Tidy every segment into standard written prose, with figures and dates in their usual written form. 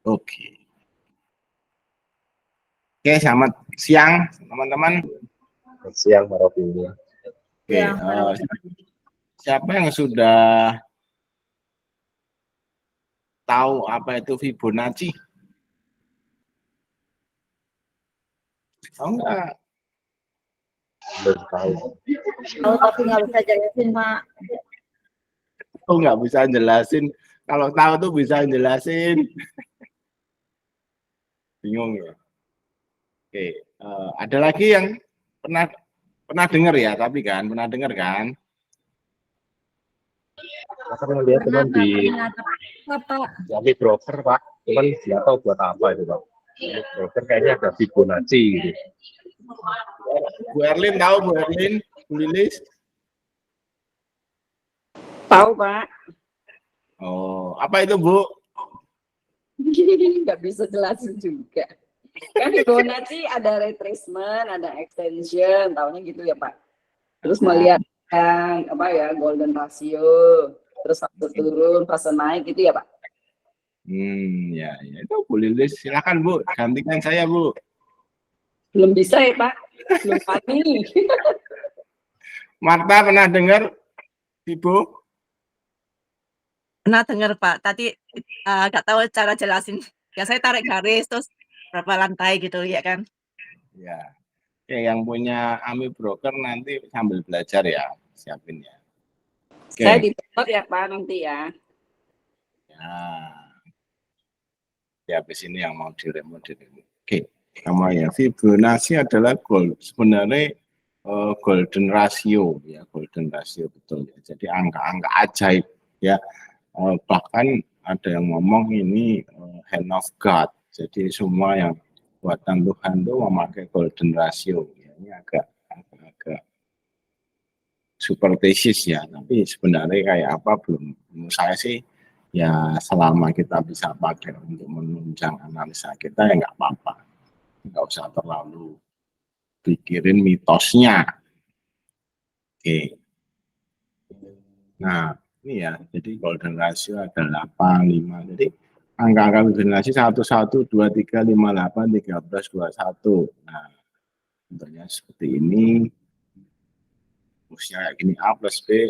Oke. Oke, selamat siang teman-teman. Selamat siang, Pak Rofi. Oke, siapa yang sudah tahu apa itu Fibonacci? Tahu nggak? Belum tahu. Tahu tapi nggak bisa jelasin, Pak. Oh, nggak bisa jelasin. Kalau tahu tuh bisa jelasin. Bingung ya. Oke, ada lagi yang pernah dengar ya, tapi kan pernah dengar kan? Saya pernah lihat teman di broker, Pak. Cuman nggak tahu buat apa itu, Pak. Broker kayaknya ada Fibonacci gitu. Bu Erlin tahu, Bu Erlin? Bu Lilis? Tahu, Pak. Oh, apa itu, Bu? Nggak bisa jelasin juga. Kan Fibonacci ada retracement, ada extension, tahunya gitu ya, Pak. Terus melihat yang apa ya, golden ratio, terus fase turun, fase naik gitu ya, Pak. Ya itu Bu Lilis. Silakan, Bu, gantikan saya, Bu. Belum bisa ya, Pak. Belum pagi. Marta pernah dengar, Ibu? Pernah dengar, Pak. Tadi nggak tahu cara jelasin. Ya saya tarik garis terus berapa lantai gitu ya kan? Ya. Oke, yang punya Ami Broker nanti sambil belajar ya, siapin ya. Oke. Saya dibuat ya, Pak, nanti ya. Ya. Ya, habis ini yang mau diremot. Oke. Namanya Fibonacci adalah sebenarnya golden ratio ya, golden ratio betul ya. Jadi angka-angka ajaib ya. Bahkan ada yang ngomong ini hand of God. Jadi semua yang buatan Tuhan itu memakai golden ratio. Ya, ini agak superstitious ya, tapi sebenarnya kayak apa belum. Menurut saya sih ya selama kita bisa pakai untuk menunjang analisa kita ya nggak apa-apa, nggak usah terlalu pikirin mitosnya. Oke. Nah ini ya, jadi golden ratio ada 8, 5. Jadi angka-angka golden ratio 1, 1, 2, 3, 5, 8, 13, 21. Nah contohnya seperti ini. Rumusnya kayak gini, A plus B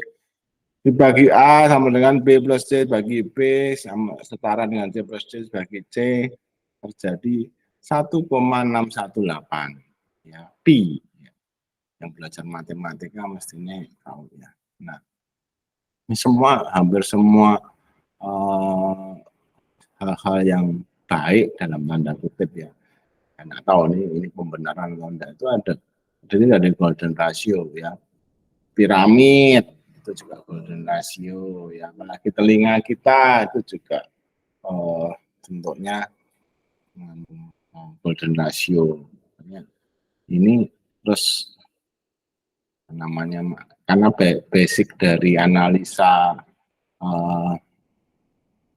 dibagi A sama dengan B plus C bagi B sama setara dengan C plus C bagi C, terjadi 1,618 ya, pi. Yang belajar matematika mestinya tahu ya. Nah ini semua, hampir semua hal-hal yang baik dalam tanda kutip ya, nggak tahu ini pembenaran atau enggak, itu ada. Jadi ada golden ratio ya, piramid itu juga golden ratio ya, apalagi telinga kita itu juga bentuknya golden ratio. Ini terus namanya karena basic dari analisa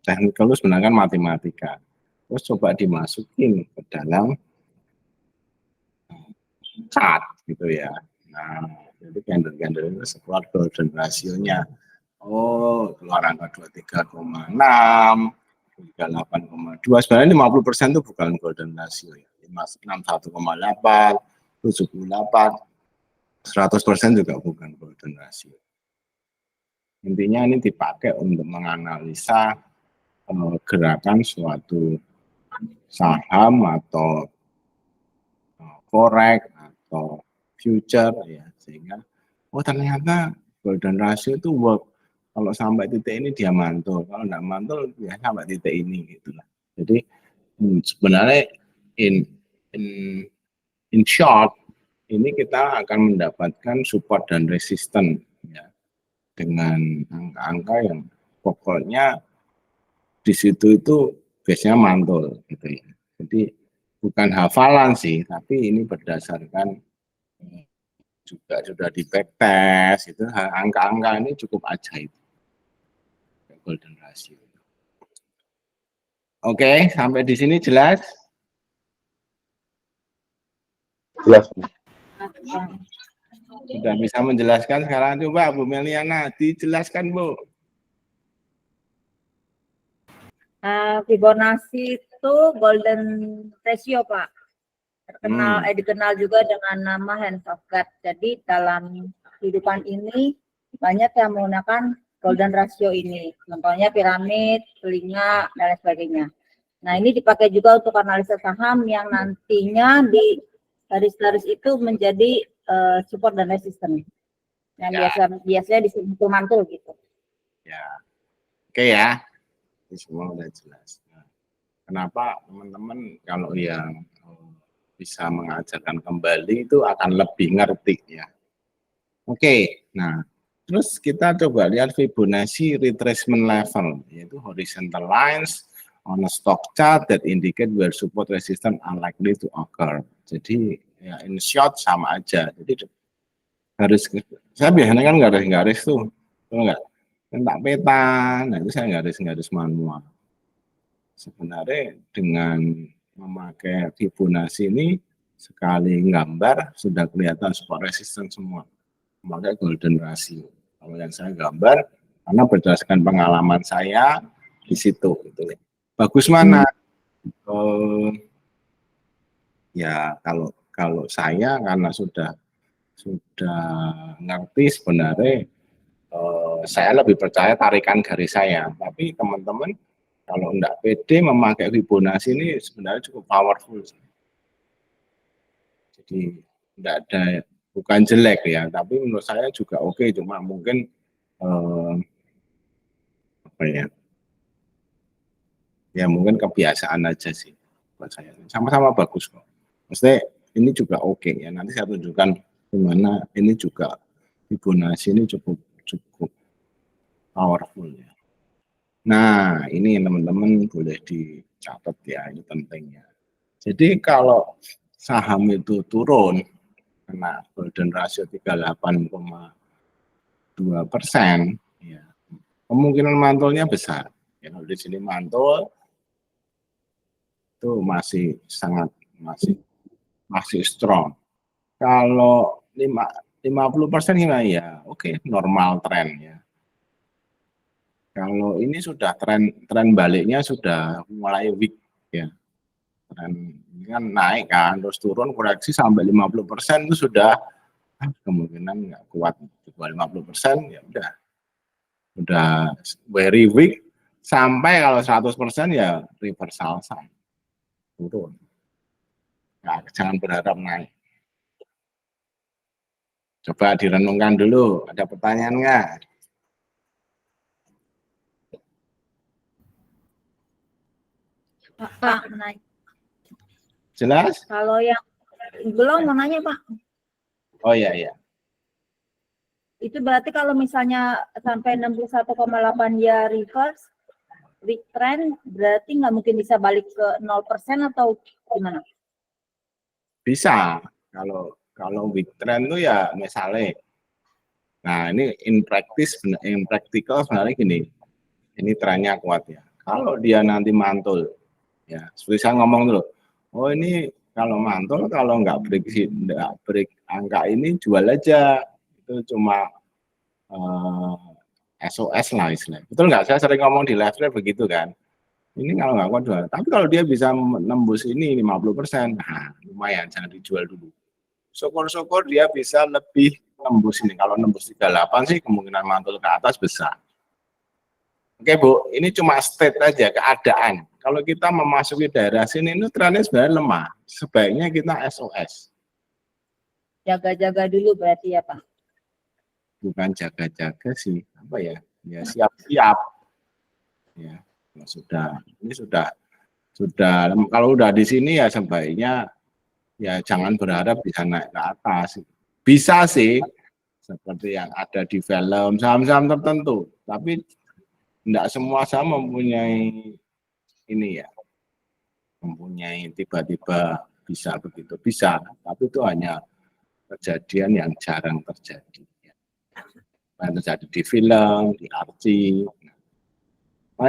teknikal itu sebenarnya kan matematika, terus coba dimasukin ke dalam chart gitu ya. Nah jadi candle-candle itu keluar golden rasionya. Oh, keluar angka 23,6, 38,2. Sebenarnya 50% itu bukan golden ratio ya. 61,8, 78, 100% juga bukan golden ratio. Intinya ini dipakai untuk menganalisa gerakan suatu saham atau forex atau future ya, sehingga oh ternyata golden ratio itu work. Kalau sampai titik ini dia mantul, kalau nggak mantul ya sampai titik ini gitu lah. Jadi sebenarnya in short ini kita akan mendapatkan support dan resisten ya, dengan angka-angka yang pokoknya di situ itu biasanya mantul gitu ya. Jadi bukan hafalan sih, tapi ini berdasarkan juga sudah di backtest itu, angka-angka ini cukup ajaib. Golden ratio. Oke, sampai di sini jelas? Jelas. Sudah bisa menjelaskan. Sekarang coba Bu Meliana dijelaskan, Bu. Fibonacci itu golden ratio, Pak. Dikenal juga dengan nama hands of God. Jadi dalam kehidupan ini banyak yang menggunakan golden ratio ini. Contohnya piramid, telinga, dan lain sebagainya. Nah, ini dipakai juga untuk analisa saham yang nantinya di garis-garis itu menjadi support dan resistance. Yang biasanya disebut mantul gitu. Ya, oke ya. Ini semua udah jelas. Nah, kenapa teman-teman kalau yang bisa mengajarkan kembali itu akan lebih ngerti ya. Oke, nah terus kita coba lihat Fibonacci retracement level, yaitu horizontal lines on a stock chart that indicate where support resistance are likely to occur. Jadi ya in short sama aja. Jadi garis, saya biasanya kan garis-garis tuh, enggak, tak peta, nah itu saya garis-garis manual. Sebenarnya dengan memakai Fibonacci ini sekali gambar sudah kelihatan support resistance semua. Memakai golden ratio. Kalau yang saya gambar, karena berdasarkan pengalaman saya di situ, gitu ya. Bagus mana? Ya kalau saya karena sudah ngerti sebenarnya, saya lebih percaya tarikan garis saya. Tapi teman-teman kalau enggak pede memakai Fibonacci ini sebenarnya cukup powerful. Jadi enggak ada, bukan jelek ya, tapi menurut saya juga oke, cuma mungkin apa ya? Ya mungkin kebiasaan aja sih buat saya. Sama-sama bagus kok. Maksudnya ini juga oke ya. Nanti saya tunjukkan gimana ini juga Fibonacci ini cukup powerful ya. Nah, ini teman-teman boleh dicatat ya, ini pentingnya. Jadi kalau saham itu turun kena golden ratio 38,2%, ya, kemungkinan mantulnya besar. Ya, kalau di sini mantul itu masih strong. Kalau 50% gimana ya? Oke, normal tren ya. Kalau ini sudah tren baliknya sudah mulai weak ya. Tren ini kan naik kan, terus turun koreksi sampai 50% itu sudah kemungkinan nggak kuat. 50% ya udah very weak, sampai kalau 100% ya reversal sign, turun. Nah, jangan berharap naik. Coba direnungkan dulu, ada pertanyaan nggak? Pak, naik. Jelas? Kalau yang belum mau nanya, Pak. Oh iya. Itu berarti kalau misalnya sampai 61,8 ya reverse, weak trend, berarti nggak mungkin bisa balik ke 0% atau gimana? Bisa. Kalau weak trend itu ya misalnya, nah ini in practical sebenarnya gini, ini trennya kuat ya. Kalau dia nanti mantul, ya seperti saya ngomong dulu, oh ini kalau mantul, kalau nggak break angka ini jual aja, itu cuma SOS lah istilahnya. Betul nggak? Saya sering ngomong di live begitu kan. Ini kalau nggak kuat jual. Tapi kalau dia bisa menembus ini 50%, nah lumayan, jangan dijual dulu. Syukur-syukur dia bisa lebih nembus ini. Kalau nembus 38 sih kemungkinan mantul ke atas besar. Oke Bu, ini cuma state aja keadaan. Kalau kita memasuki daerah sini, ini trennya sebenarnya lemah. Sebaiknya kita SOS. Jaga-jaga dulu berarti ya Pak? Bukan jaga-jaga sih, apa ya? Ya siap-siap. Ya, ini sudah kalau udah di sini ya sebaiknya ya jangan berharap bisa naik ke atas. Bisa sih, seperti yang ada di film saham-saham tertentu, tapi tidak semua saham mempunyai ini ya, mempunyai tiba-tiba bisa begitu. Bisa, tapi itu hanya kejadian yang jarang terjadi. Yang terjadi di film, di Archie.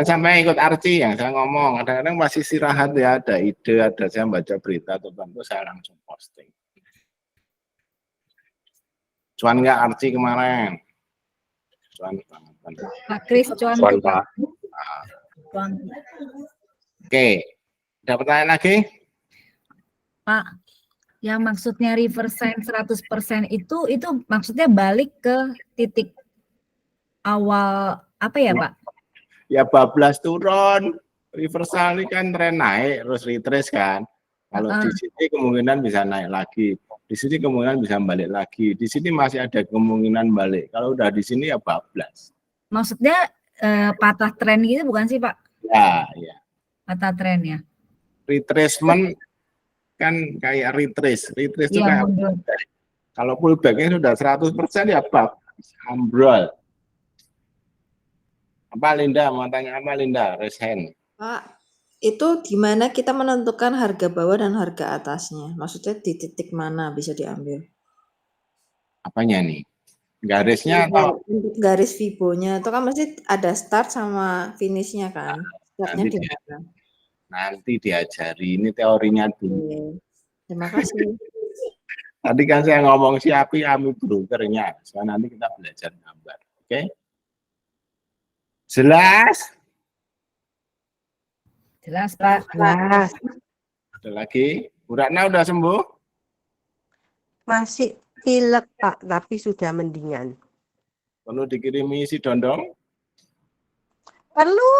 Sampai ikut Archie yang saya ngomong, kadang-kadang masih istirahat ya, ada ide, ada saya baca berita tertentu, saya langsung posting. Cuan nggak Archie kemarin? Cuan banget. Pak Kris, cuan Pak. Oke, Ada pertanyaan lagi? Pak, yang maksudnya reverse sign 100% itu maksudnya balik ke titik awal apa ya, Pak? Ya bablas turun, reversal ini kan tren naik, terus retrace kan. Kalau di sini kemungkinan bisa naik lagi, di sini kemungkinan bisa balik lagi, di sini masih ada kemungkinan balik. Kalau udah di sini ya bablas. Maksudnya patah tren gitu bukan sih, Pak? Ya, ya. Patah tren ya. Retracement kan kayak retrace itu Iya, kayak mundur. kalau pullbacknya sudah 100% ya bablas, ambrol. Apa Linda, mau tanya apa Linda? Raise hand. Pak, itu gimana kita menentukan harga bawah dan harga atasnya? Maksudnya di titik mana bisa diambil? Apanya nih? Garisnya atau Untuk garis Fibo-nya itu kan mesti ada start sama finish-nya kan? Startnya di mana? nanti diajari, ini teorinya dulu. Oke. Terima kasih. Tadi kan saya ngomong siapi ami brokernya, sekarang nanti kita belajar gambar, oke? Jelas? Jelas, Pak. Jelas. Ada lagi? Bu Ratna udah sembuh? Masih pilek, Pak, tapi sudah mendingan. Perlu dikirimi isi dondong? Perlu.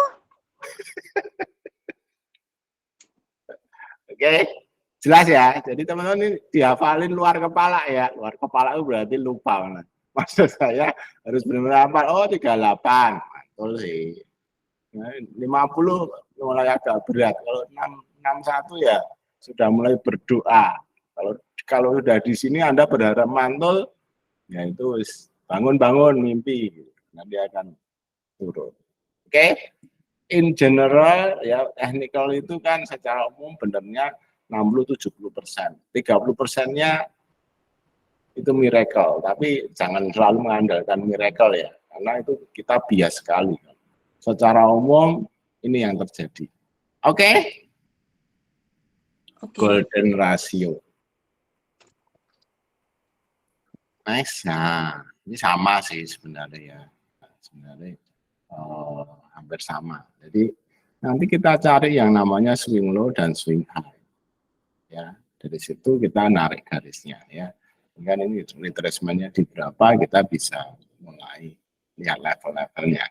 Oke, jelas ya. Jadi teman-teman ini dihafalin luar kepala ya. Luar kepala itu berarti lupa. Maksud saya harus benar-benar hafal. Oh 38, mantul sih. 50 mulai agak berat. Kalau 61 ya sudah mulai berdoa. Kalau sudah di sini Anda berharap mantul, ya itu bangun-bangun mimpi, nanti akan turun. Oke? In general ya technical itu kan secara umum benernya 60-70%. 30%-nya itu miracle, tapi jangan selalu mengandalkan miracle ya, karena itu kita bias sekali. Secara umum ini yang terjadi. Oke? Golden ratio. Nice. Nah, ini sama sih sebenarnya ya. Sebenarnya hampir sama. Jadi nanti kita cari yang namanya swing low dan swing high. Ya, dari situ kita narik garisnya ya. Kan ini retracement-nya di berapa kita bisa mulai lihat level-levelnya.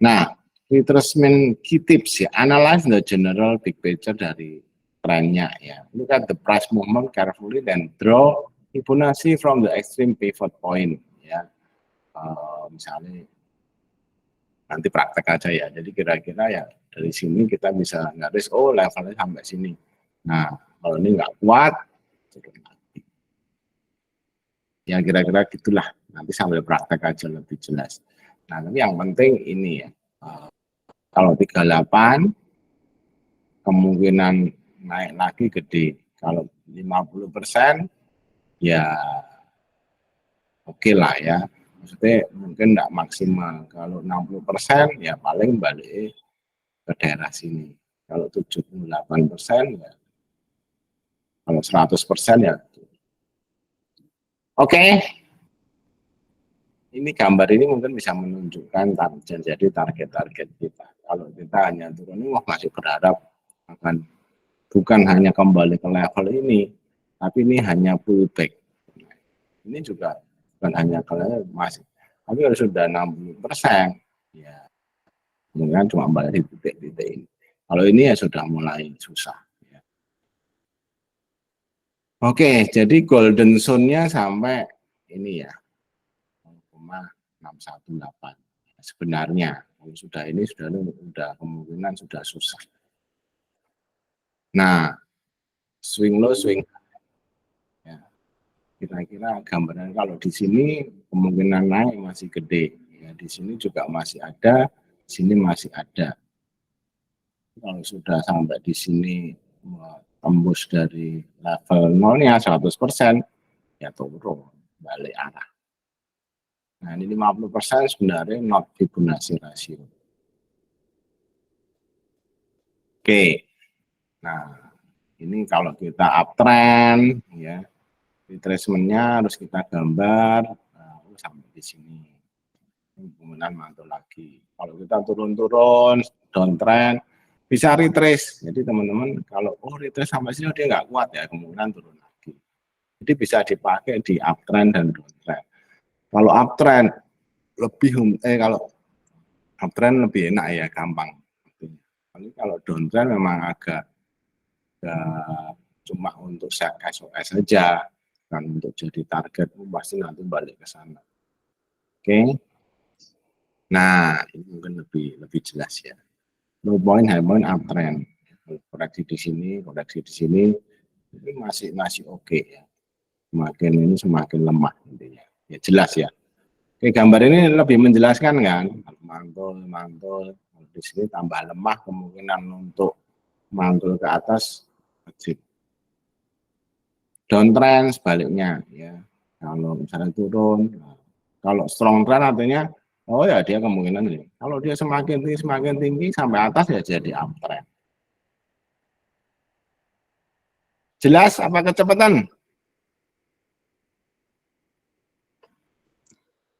Nah, retracement key tips ya, analyze the general big picture dari trennya ya. Look at the price movement carefully then draw Fibonacci from the extreme pivot point ya. Misalnya nanti praktek aja ya. Jadi kira-kira ya dari sini kita bisa garis oh levelnya sampai sini. Nah, kalau ini nggak kuat turun lagi. Ya kira-kira gitulah. Nanti sambil praktek aja lebih jelas. Nah, tapi yang penting ini ya. Kalau 38 kemungkinan naik lagi gede. Kalau 50% ya oke lah ya. Maksudnya mungkin enggak maksimal. Kalau 60% ya paling balik ke daerah sini. Kalau 78% ya. Kalau 100% ya. Oke. Ini gambar ini mungkin bisa menunjukkan target-target kita. Kalau kita hanya turun ini masih berharap akan bukan hanya kembali ke level ini, tapi ini hanya pullback. Ini juga bukan hanya kalau masih, tapi kalau sudah 60%, ya mungkin cuma balik di titik-titik ini. Kalau ini ya sudah mulai susah. Ya. Oke, jadi golden zone-nya sampai ini ya, 0,618. Sebenarnya kalau sudah ini sudah kemungkinan sudah susah. Nah, swing low, swing high. Kira-kira gambaran kalau di sini kemungkinan naik masih gede, ya di sini juga masih ada, di sini masih ada. Kalau sudah sampai di sini tembus dari level 0-nya 100%, ya turun balik arah. Nah ini 50% sebenarnya not Fibonacci ratio. Oke, nah ini kalau kita uptrend, ya. Retracement-nya harus kita gambar sampai di sini. Kemudian mantul lagi. Kalau kita turun-turun, downtrend, bisa retrace. Jadi teman-teman kalau retrace sampai sini dia nggak kuat ya, kemungkinan turun lagi. Jadi bisa dipakai di uptrend dan downtrend. Kalau uptrend kalau uptrend lebih enak ya, gampang. Tapi kalau downtrend memang agak cuma untuk SOS saja, kan untuk jadi target pasti nanti balik ke sana. Oke. Nah, ini mungkin lebih jelas ya. Low point, high point, uptrend. Koreksi di sini, koreksi di sini, ini masih oke ya. Semakin lemah intinya. Ya jelas ya. Oke, gambar ini lebih menjelaskan kan, mantul. Di sini tambah lemah, kemungkinan untuk mantul ke atas exit. Downtrend sebaliknya ya. Kalau misalnya turun, kalau strong trend artinya ya dia kemungkinan ini. Kalau dia semakin tinggi sampai atas ya jadi uptrend. Jelas apa kecepatan?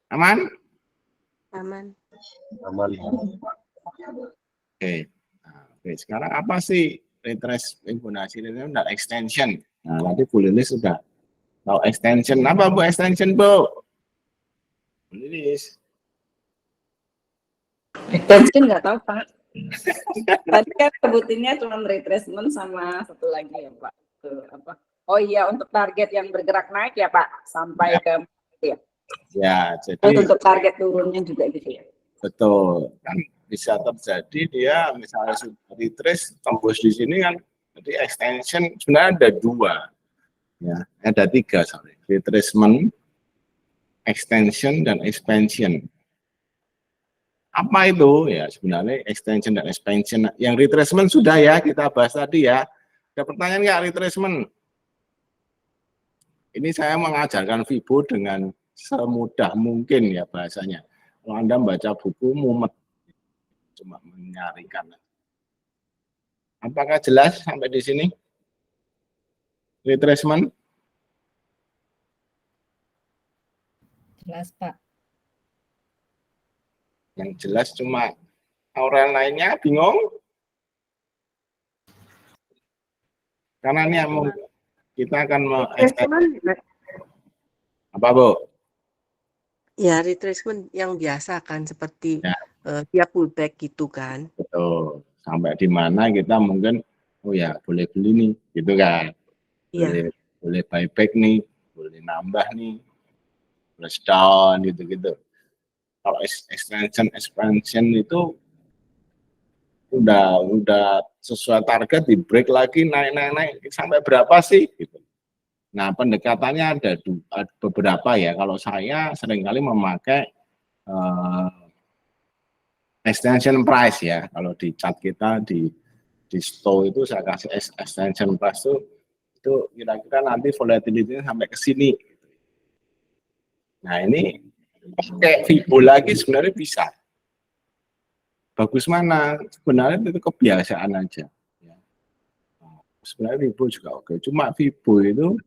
Aman? Aman. Aman. Oke. Nah, oke, sekarang apa sih retrace Fibonacci dan extension? Nah, nanti Bu Lilis sudah tahu extension. Apa Bu extension, Bu? Bu Lilis. Extension nggak tahu Pak. Tadi kan sebutinnya cuma retracement sama satu lagi ya Pak. Apa? Oh iya, untuk target yang bergerak naik ya Pak, sampai ke ya. Ya, Terus jadi untuk target turunnya juga gitu ya. betul kan bisa terjadi dia misalnya sudah retrace tembus di sini kan, jadi extension sebenarnya ada dua, ya ada tiga sorry, retracement, extension dan expansion. Apa itu? Ya sebenarnya extension dan expansion. Yang retracement sudah ya kita bahas tadi ya. Ada pertanyaan nggak retracement? Ini saya mengajarkan Fibo dengan semudah mungkin ya bahasanya. Kalau Anda baca buku mumet, cuma menyarikan. Apakah jelas sampai di sini? Retracement? Jelas Pak. Yang jelas cuma orang lainnya bingung. Karena ini kita akan apa Bu? Ya, retracement yang biasa kan seperti Ya. dia pullback gitu kan. Betul. Sampai di mana kita mungkin oh ya boleh beli nih, gitu kan. Iya. Boleh buyback nih, boleh nambah nih, plus down gitu-gitu. Kalau expansion itu udah sesuai target di break lagi naik sampai berapa sih gitu. Nah, pendekatannya ada beberapa ya. Kalau saya seringkali memakai extension price ya. Kalau di chart kita di STO itu saya kasih extension price itu kira-kira nanti volatility-nya sampai ke sini. Nah, ini pakai Fibo lagi sebenarnya bisa. Bagus mana? Sebenarnya itu kebiasaan aja. Sebenarnya Fibo juga oke. Cuma Fibo itu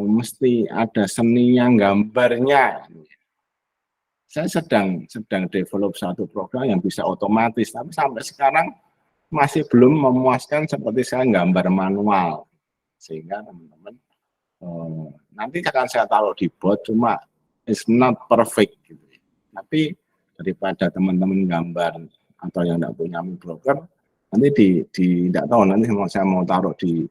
mesti ada seninya gambarnya. Saya sedang develop satu program yang bisa otomatis, tapi sampai sekarang masih belum memuaskan seperti saya gambar manual. Sehingga teman-teman nanti akan saya taruh di bot, cuma it's not perfect gitu. Tapi daripada teman-teman gambar atau yang tidak punya broker, nanti tidak tahu nanti saya mau taruh di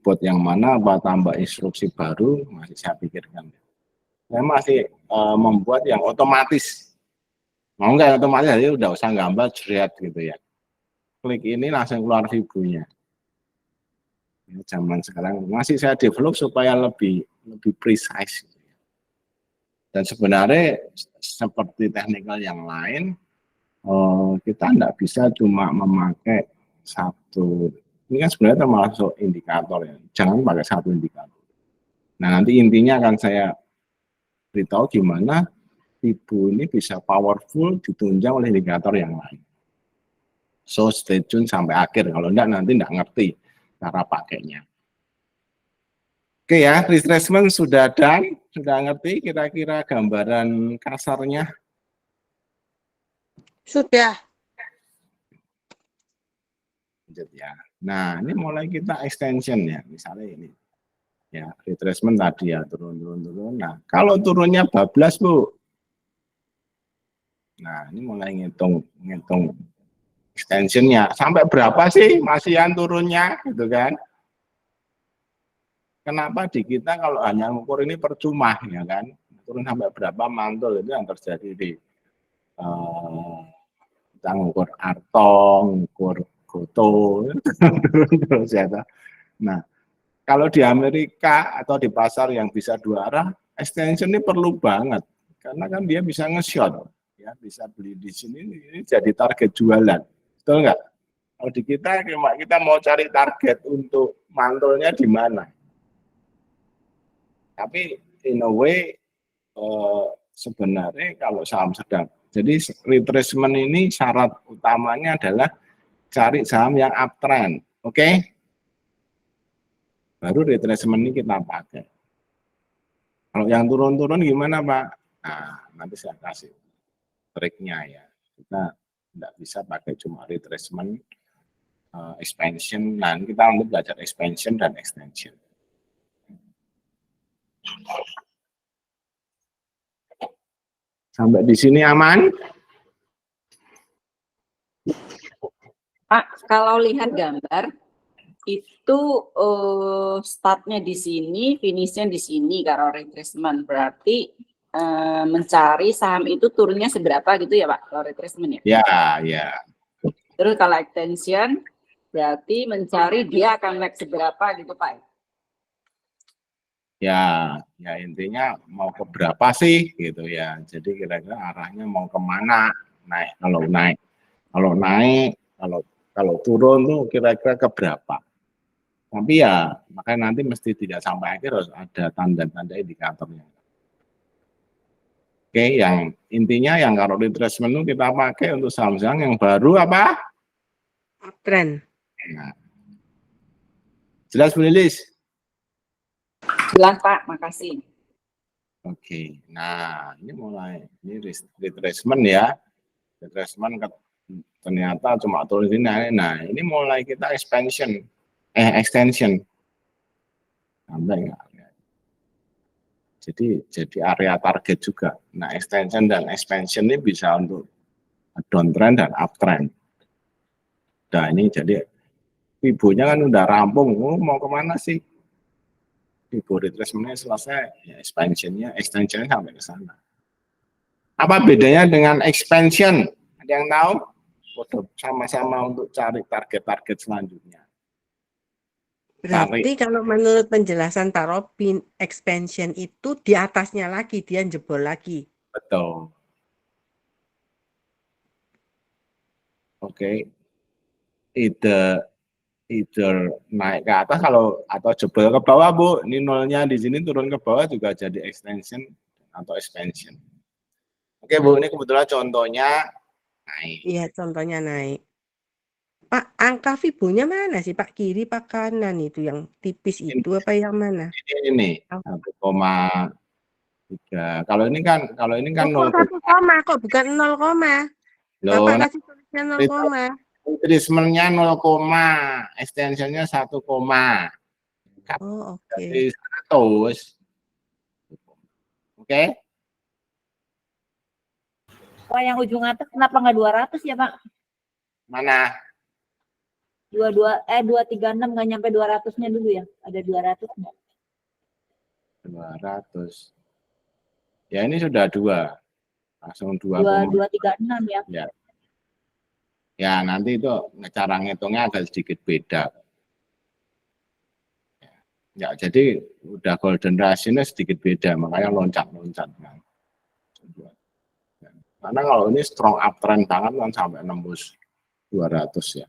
bot yang mana, apa tambah instruksi baru, masih saya pikirkan. Saya masih membuat yang otomatis. Mau nggak otomatis, jadi udah usah gambar jerat gitu ya. Klik ini langsung keluar Fibonya. Ini zaman sekarang masih saya develop supaya lebih precise. Dan sebenarnya seperti teknikal yang lain, kita tidak bisa cuma memakai satu. Ini kan sebenarnya termasuk indikator ya. Jangan pakai satu indikator. Nah, nanti intinya akan saya beritahu gimana Fibo ini bisa powerful ditunjang oleh indikator yang lain. So stay tune sampai akhir. Kalau enggak nanti enggak ngerti cara pakainya. Oke ya, retracement sudah done, sudah ngerti kira-kira gambaran kasarnya? Sudah. Lanjut ya. Nah, ini mulai kita extension ya. Misalnya ini. Ya, retracement tadi ya, turun. Nah, kalau turunnya bablas, Bu. Nah, ini mulai ngitung extensionnya. Sampai berapa sih masihan turunnya, gitu kan? Kenapa di kita kalau hanya ngukur ini percuma, ya kan? Turun sampai berapa mantul itu yang terjadi di kita ngukur artong, ngukur goto, turun terus ya. Nah, kalau di Amerika atau di pasar yang bisa dua arah, extension ini perlu banget karena kan dia bisa nge-short, ya bisa beli di sini ini jadi target jualan, betul nggak? Kalau di kita mau cari target untuk mantulnya di mana? Tapi in a way sebenarnya kalau saham sedang, jadi retracement ini syarat utamanya adalah cari saham yang uptrend, oke? Baru retracement ini kita pakai. Kalau yang turun-turun gimana, Pak? Nah, nanti saya kasih triknya ya. Kita tidak bisa pakai cuma retracement, expansion. Nah, kita nanti belajar expansion dan extension. Sampai di sini aman? Pak, kalau lihat gambar itu startnya di sini, finishnya di sini kalau retracement. Berarti mencari saham itu turunnya seberapa gitu ya Pak, kalau retracement ya? Ya. Terus kalau extension, berarti mencari dia akan naik seberapa gitu Pak? Ya intinya mau ke berapa sih gitu ya. Jadi kira-kira arahnya mau kemana? Naik, kalau turun tuh kira-kira ke berapa? Tapi ya makanya nanti mesti tidak sampai akhir harus ada tanda-tanda indikatornya. Oke, yang intinya yang kalau retracement itu kita pakai untuk saham-saham yang baru apa? Uptrend. Nah. Jelas Bu Lilis? Jelas Pak, makasih. Oke, nah ini mulai, ini retracement ya. Retracement ternyata cuma turun sini. Nah, ini mulai kita extension. Sampai enggak? Jadi area target juga. Nah, extension dan expansion ini bisa untuk downtrend dan uptrend. Nah, ini jadi Fibo-nya kan udah rampung. Mau kemana sih? Fibo retracement-nya selesai, ya extension-nya sampai ke sana. Apa bedanya dengan expansion? Ada yang tahu? Sama-sama untuk cari target-target selanjutnya. Berarti kalau menurut penjelasan Pak Robin, expansion itu di atasnya lagi, dia jebol lagi. Betul. Oke. Either naik ke atas atau jebol ke bawah, Bu. Ini nolnya di sini turun ke bawah juga jadi extension atau expansion. Oke, Bu, ini kebetulan contohnya naik. Iya, contohnya naik. Pak, angka Fibo-nya mana sih, Pak? Kiri, Pak kanan itu yang tipis itu apa yang mana? Ini 1,3. Kalau ini kan 0. 1, kok bukan 0, Bapak kasih tulisnya 0. Retracement-nya 0, extension-nya 1, Oh, oke. jadi 100. Oke? Pak, yang ujung atas kenapa nggak 200 ya Pak? Mana? 236 nggak nyampe 200-nya dulu ya? Ada 200 nggak? 200. Ya ini sudah 2. Langsung 236 ya? Ya nanti itu cara ngitungnya agak sedikit beda. Ya jadi udah golden ratio-nya sedikit beda, makanya loncat-loncat. Karena kalau ini strong uptrend banget kan sampai nembus 200 ya.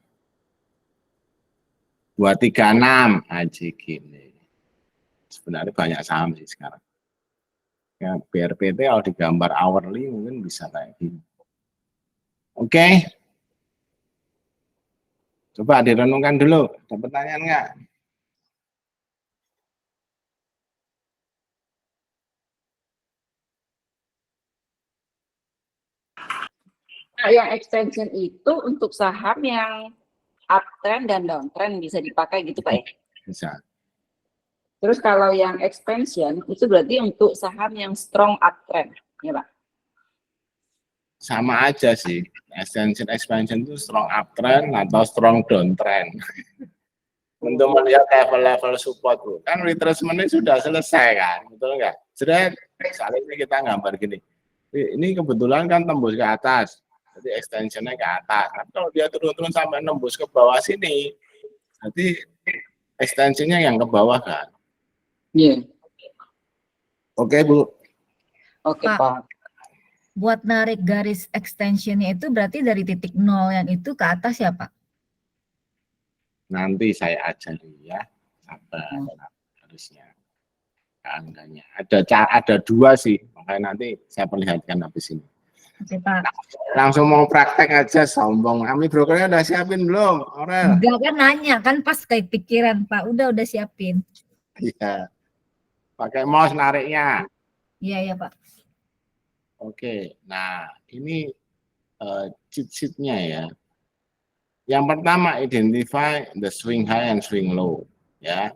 236 aja gini. Sebenarnya banyak saham sih sekarang. Ya, BRPT kalau digambar hourly mungkin bisa kayak gini. Oke. Coba direnungkan dulu. Ada pertanyaan nggak? Nah, yang extension itu untuk saham yang uptrend dan downtrend bisa dipakai gitu Pak ya. Bisa. Terus kalau yang expansion itu berarti untuk saham yang strong uptrend, ya Pak. Sama aja sih. Expansion itu strong uptrend atau strong downtrend. Untuk melihat level-level support tuh. Kan retracement-nya sudah selesai kan, betul nggak? Sudah, misalnya ini kita gambar gini. Ini kebetulan kan tembus ke atas, jadi extension-nya ke atas. Tapi kalau dia turun-turun sampai nembus ke bawah sini, berarti extension-nya yang ke bawah kan. Iya. Oke Bu. Oke Pak. Pak. Buat narik garis extensionnya itu berarti dari titik 0 yang itu ke atas ya Pak? Nanti saya ajari ya, sabar harusnya. Angkanya ada dua sih, makanya nanti saya perlihatkan habis ini. Oke Pak. Langsung mau praktek aja sombong. Ami brokernya udah siapin belum, Aurel? Enggak kan nanya, kan pas kayak pikiran Pak, udah siapin. Iya. Pakai mouse nariknya. Iya ya Pak. Oke, nah ini cheat sheet-nya ya. Yang pertama, identify the swing high and swing low, ya.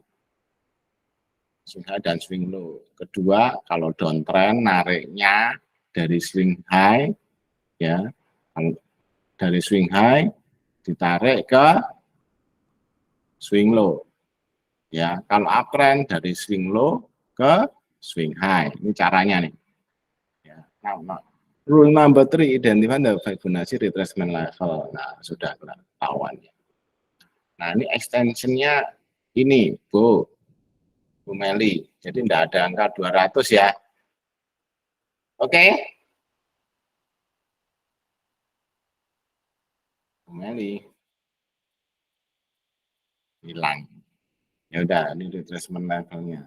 Swing high dan swing low. Kedua, kalau downtrend nariknya dari swing high, ya. Kalau dari swing high ditarik ke swing low, ya. Kalau uptrend dari swing low ke swing high. Ini caranya nih. Ya. Nah, rule number 3, identify the Fibonacci retracement level. Nah, sudah ketahuan ya. Nah, ini extensionnya ini, Bu Meli. Jadi tidak ada angka 200 ya. Oke? Bu Meli. Hilang. Ya udah, ini retracement levelnya.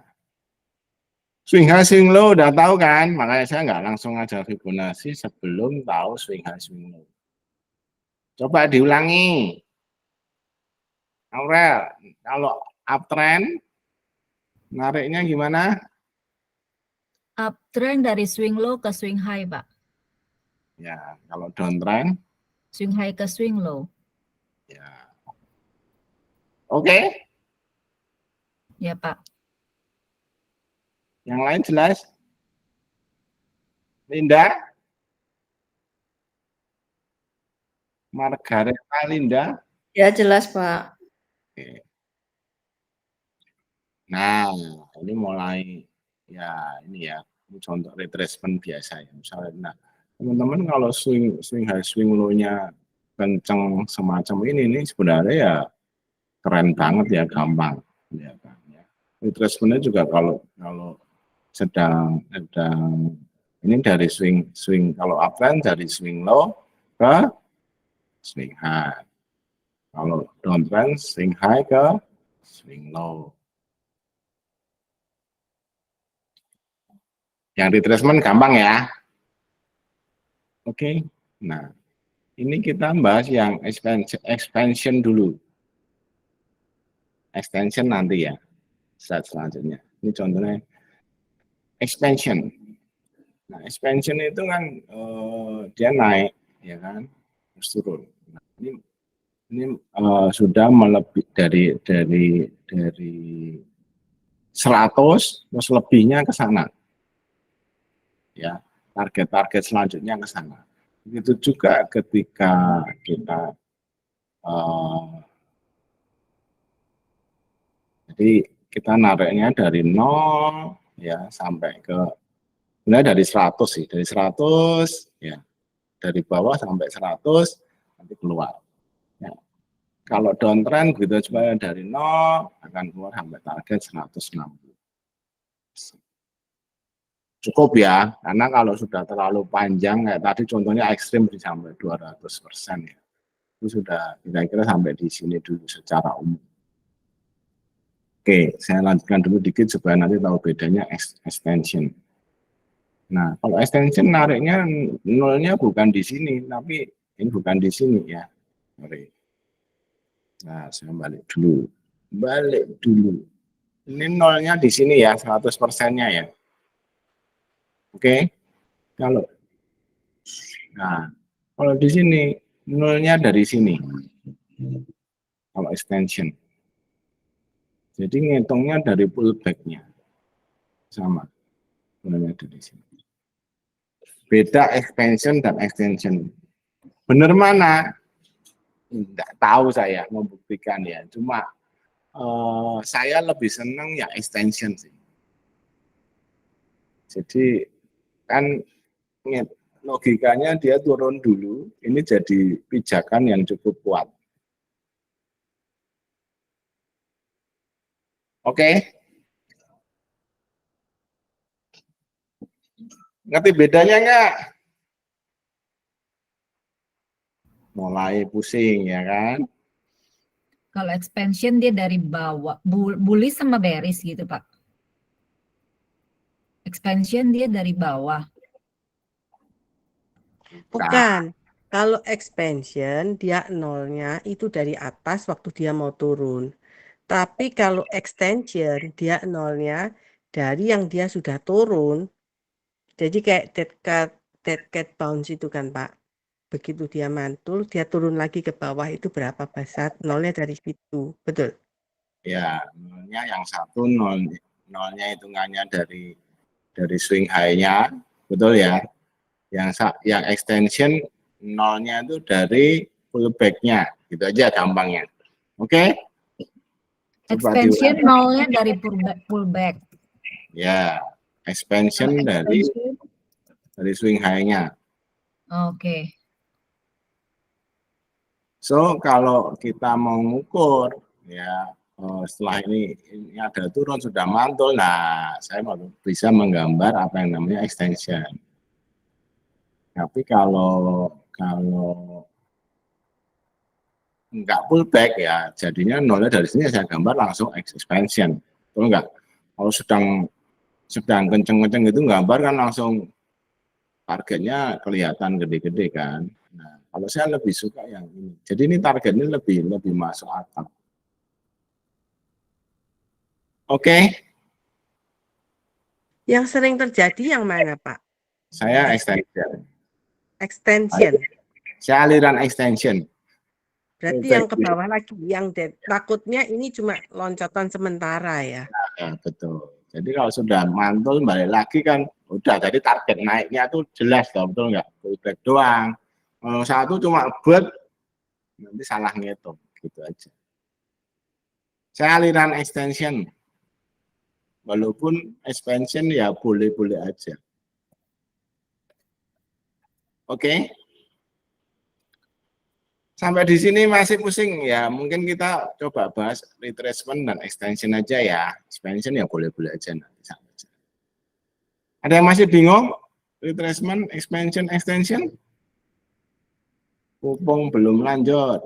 Swing high, swing low udah tahu kan? Makanya saya nggak langsung aja Fibonacci sebelum tahu swing high, swing low. Coba diulangi. Aurel, kalau uptrend nariknya gimana? Uptrend dari swing low ke swing high Pak. Ya, kalau downtrend? Swing high ke swing low. Ya. Oke? Ya Pak. Yang lain jelas? Linda? Margareta Linda? Ya jelas Pak. Oke. Nah, ini mulai ya ini ya, ini contoh retracement biasa ya. Misalnya, nah teman-teman kalau swing high swing low-nya kenceng semacam ini sebenarnya ya keren banget ya, gampang ya kan ya. Retracement-nya juga kalau sedang ini dari swing kalau uptrend dari swing low ke swing high. Kalau downtrend swing high ke swing low. Yang retracement gampang ya. Oke. Nah, ini kita bahas yang expansion dulu. Extension nanti ya. Slide selanjutnya. Ini contohnya expansion. Nah, expansion itu kan dia naik, ya kan, terus turun. Nah, ini sudah melebihi dari 100 terus lebihnya ke sana. Ya, target-target selanjutnya ke sana. Begitu juga ketika kita jadi kita nariknya dari 0 ya sampai ke sebenarnya dari 100 sih, dari 100 ya. Dari bawah sampai 100 nanti keluar. Ya. Kalau downtrend gitu supaya dari 0 akan keluar sampai target 160. Cukup ya, karena kalau sudah terlalu panjang kayak tadi contohnya ekstrim bisa sampai 200% ya. Itu sudah kira-kira sampai di sini dulu secara umum. Oke, saya lanjutkan dulu dikit supaya nanti tahu bedanya extension. Nah, kalau extension nariknya nolnya bukan di sini, tapi ini bukan di sini ya. Nah, saya balik dulu. Ini nolnya di sini ya, 100%-nya ya. Oke. Kalau di sini nolnya dari sini. kalau extension. Jadi ngitungnya dari pullback-nya. Sama. Sebenarnya dari sini. Beda expansion dan extension. Benar mana? Tidak tahu saya membuktikan ya. Cuma saya lebih senang ya extension sih. Jadi kan logikanya dia turun dulu, ini jadi pijakan yang cukup kuat. Oke? Ngerti bedanya nggak? Mulai pusing ya kan? Kalau expansion dia dari bawah, bullish sama bearish gitu Pak. Expansion dia dari bawah. Bukan. Kalau expansion dia nolnya itu dari atas waktu dia mau turun. Tapi kalau extension dia nolnya dari yang dia sudah turun. Jadi kayak dead cat bounce itu kan Pak. Begitu dia mantul, dia turun lagi ke bawah itu berapa besar? Nolnya dari situ. Betul? Ya, nolnya yang satu nolnya hitungannya dari swing high-nya, betul ya? Yang extension nolnya itu dari pullback-nya, gitu aja gampangnya. Oke? Expansion nolnya dari pullback. Ya, expansion dari swing high-nya. Oke. So kalau kita mau ngukur ya setelah ini ada turun sudah mantul, nah saya bisa menggambar apa yang namanya extension. Tapi kalau nggak pullback ya jadinya nolnya dari sini saya gambar langsung expansion, betul nggak? Kalau sedang kenceng-kenceng itu gambar kan langsung targetnya kelihatan gede-gede kan. Nah, kalau saya lebih suka yang ini. Jadi ini targetnya lebih masuk akal. Oke. Yang sering terjadi yang mana Pak? Saya extension. Extension. Saya aliran extension. Berarti yang ke bawah lagi, yang takutnya ini cuma loncatan sementara ya? Ya, betul. Jadi kalau sudah mantul balik lagi kan udah, jadi target naiknya tuh jelas toh, betul nggak? Pullback doang. Satu cuma buat nanti salah ngitung gitu aja. Saya aliran extension. Walaupun expansion ya boleh-boleh aja. Oke. Sampai di sini masih pusing ya, mungkin kita coba bahas retracement dan extension aja ya. Expansion ya boleh-boleh aja nanti. Ada yang masih bingung? Retracement, expansion, extension? Mumpung belum lanjut.